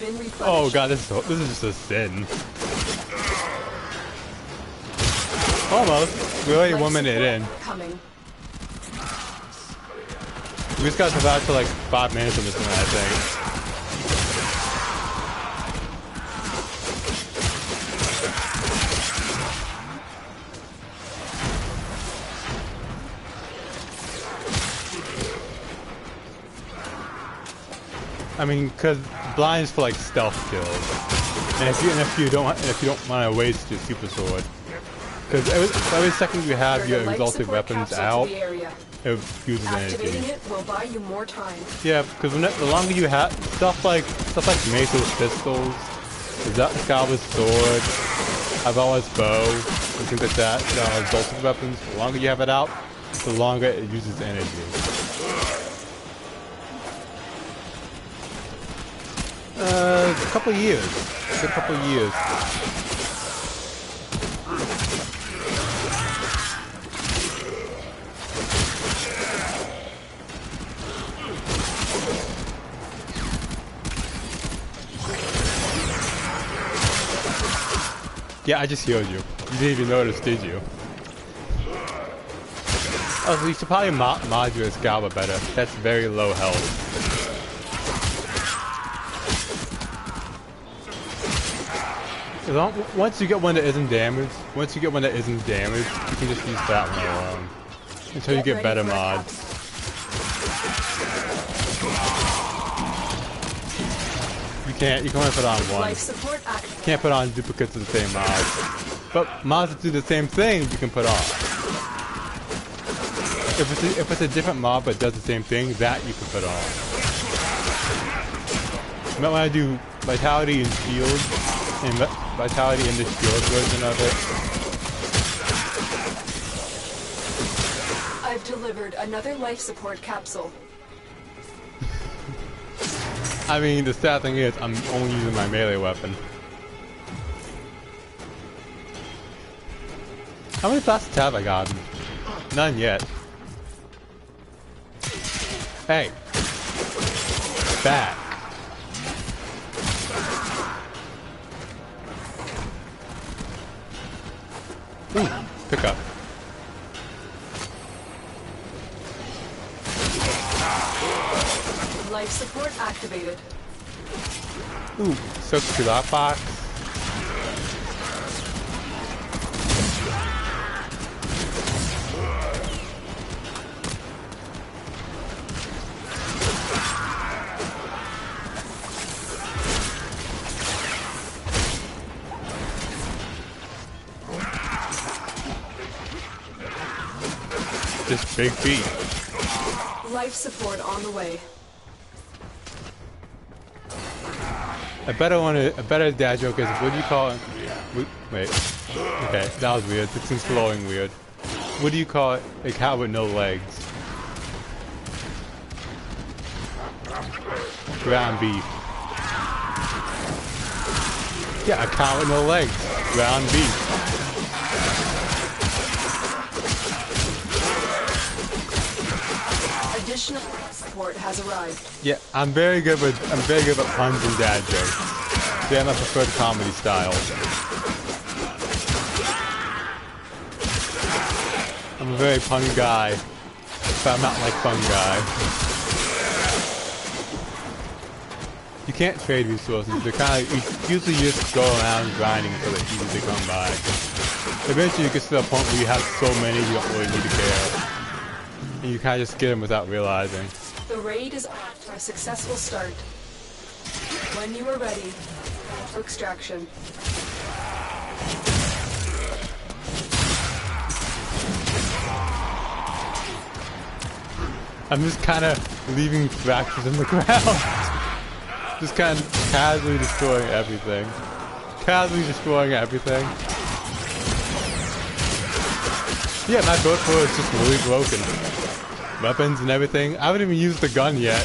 been replenished. Oh god, this is just a sin. Almost. We're already 1 minute in. Coming. We just got survived for like 5 minutes of this one, I think. I mean, cause blinds for like stealth kills, and if you don't want to waste your super sword, cause every second you have your exalted weapons out, it uses Activating energy. it will buy you more time. Yeah, because the longer you have stuff like Meso's pistols, Excalibur's sword, Avala's bow, and things like that, exalted weapons. The longer you have it out, the longer it uses energy. A couple years. A good couple years. Yeah, I just healed you. You didn't even notice, did you? Oh, so you should probably mod your Excalibur better. That's very low health. Once you get one that isn't damaged, you can just use that one alone. Until you get better mods. You can only put on one. You can't put on duplicates of the same mod. But mods that do the same thing, you can put on. If it's a different mod but does the same thing, that you can put on. You might want to do Vitality and Shield. And Vitality in the shield version of it. I've delivered another life support capsule. I mean, the sad thing is, I'm only using my melee weapon. How many plastics have I gotten? None yet. Hey. Back. Ooh, pick up. Life support activated. Ooh, soak to that box. Just big feet. Life support on the way. A better dad joke is, what do you call it? Wait. Okay, that was weird. It seems flowing weird. What do you call it? A cow with no legs. Ground beef. Yeah, a cow with no legs. Ground beef. Additional support has arrived. Yeah, I'm very good with puns and dad jokes. They're my preferred comedy style. I'm a very punny guy. but I'm not like fungi. You can't trade resources. They're kind of, you usually just go around grinding so they're easy to come by. Eventually you get to the point where you have so many you don't really need to care. And you kind of just get them without realizing. The raid is off to a successful start. When you are ready for extraction. I'm just kind of leaving fractures in the ground. Just kind of casually destroying everything. Casually destroying everything. Yeah, my boat floor is just really broken. Weapons and everything. I haven't even used the gun yet.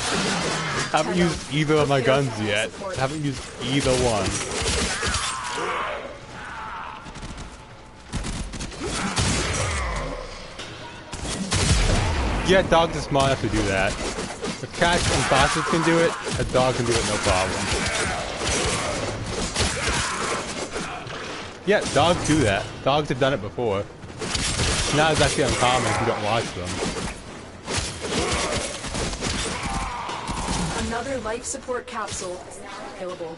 I haven't used either of my guns yet. I haven't used either one. Yeah, dogs are smart enough to do that. If cats and foxes can do it, a dog can do it no problem. Yeah, dogs do that. Dogs have done it before. It's not exactly uncommon if you don't watch them. Another life support capsule is now available.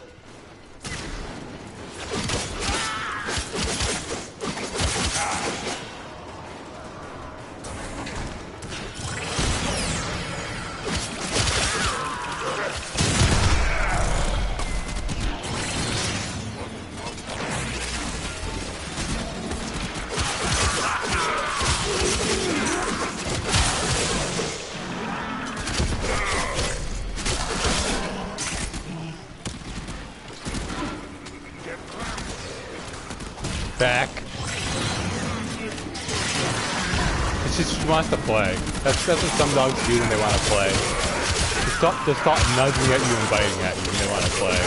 Back. It's just she wants to play. That's what some dogs do when they want to play. They start nudging at you and biting at you when they want to play.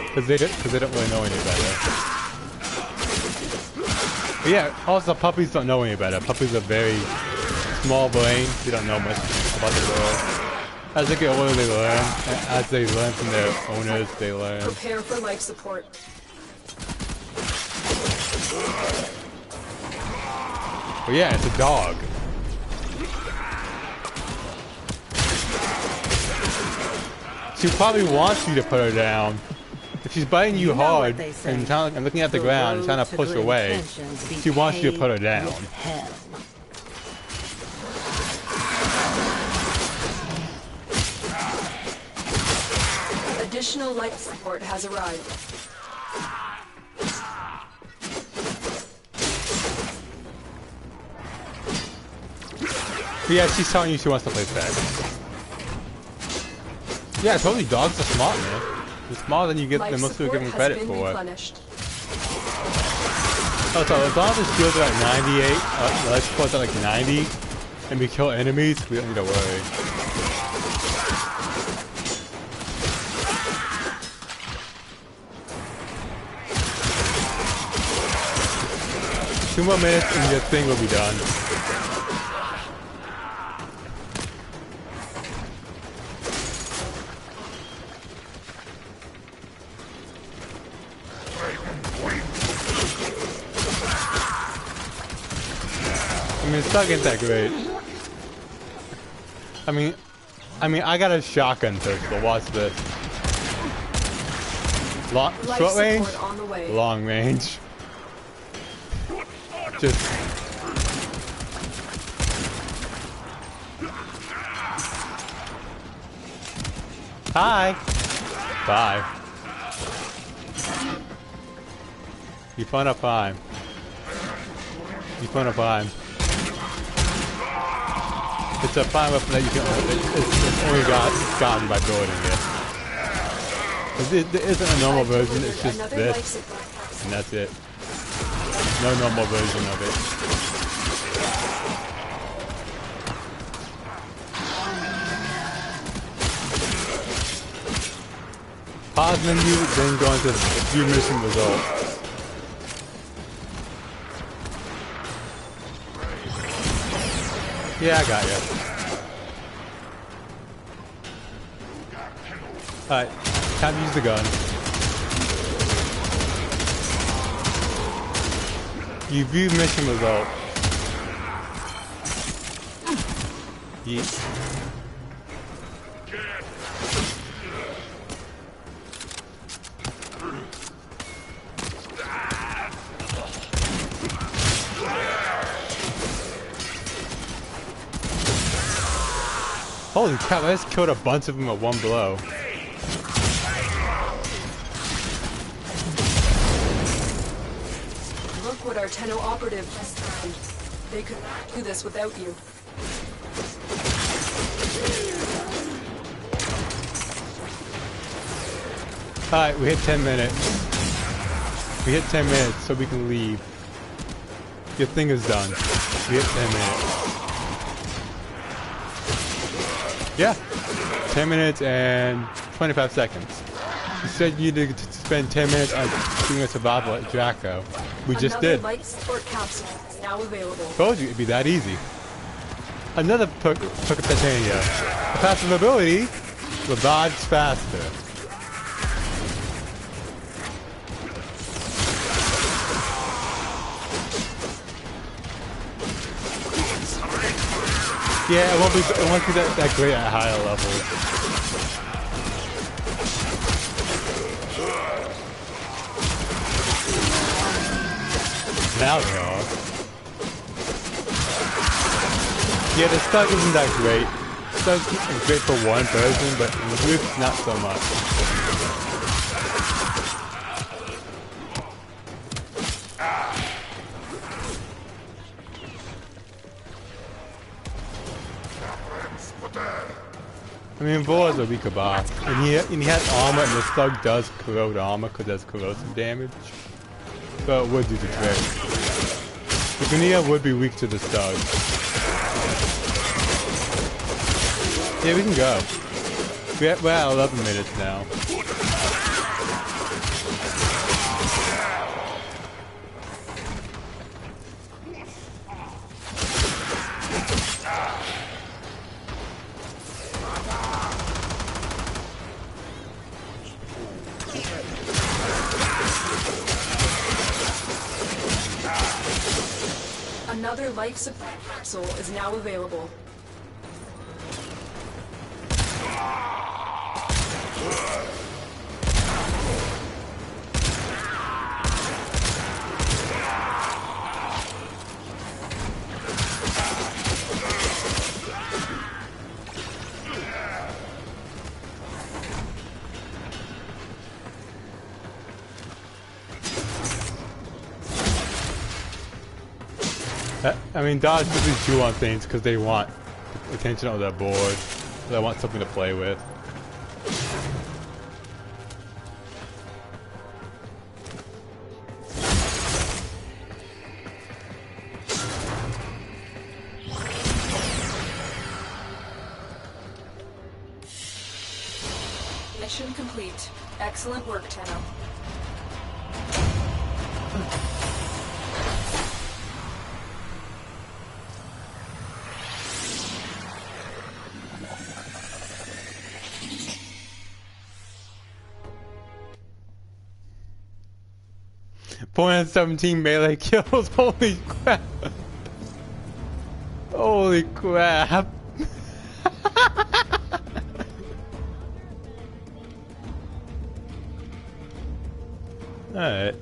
Because they don't really know any better. But yeah, also puppies don't know any better. Puppies are very small brain. They don't know much about the world. As they get older, they learn. As they learn from their owners, they learn. Prepare for life support. But yeah, it's a dog. She probably wants you to put her down. If she's biting you hard and looking at the ground and trying to push away, she wants you to put her down. Additional life support has arrived. But yeah, she's telling you she wants to play sex. Yeah, totally. Dogs are smart, man. They're smarter than you get than most people give them credit for. Oh, so as long as the shields are at 98, the life support's at like 90, and we kill enemies, we don't need to worry. Two more minutes and your thing will be done. I mean, it's not getting that great. I mean, I got a shotgun pistol. Watch this. Short range, long range. Just. Hi. Bye. You found a prime. You found a prime. It's a prime weapon that you can it's only gotten by building it. There isn't a normal version, it's just this. And that's it. No normal version of it. Pause menu, then go into view mission results. Yeah, I got you. Alright, time to use the gun. You view mission result. Yeet. Holy crap, I just killed a bunch of them at one blow. Look what our Tenno operative has done. They could do this without you. Alright, we hit 10 minutes. We hit 10 minutes so we can leave. Your thing is done. We hit 10 minutes. Yeah. 10 minutes and 25 seconds. You said you needed to spend 10 minutes on doing a survival at Draco. We just did. Another life support capsule is now available. Told you it'd be that easy. Another perk of Titania. A passive ability revives faster. Yeah, it won't be that great at higher levels. Now they are. Yeah, the stun isn't that great. Stun is great for one person, but in the group, not so much. I mean, Vor's a weaker boss, and he has armor, and the slug does corrode armor because that's corrosive damage. So it would do the trick. The Gania would be weak to the slug. Yeah, we can go. We're at 11 minutes now. Another life support capsule is now available. I mean, dogs usually chew on things because they want attention on their board. They want something to play with. Mission complete. Excellent work, Tenno. .17 melee kills. Holy crap! Holy crap! Alright.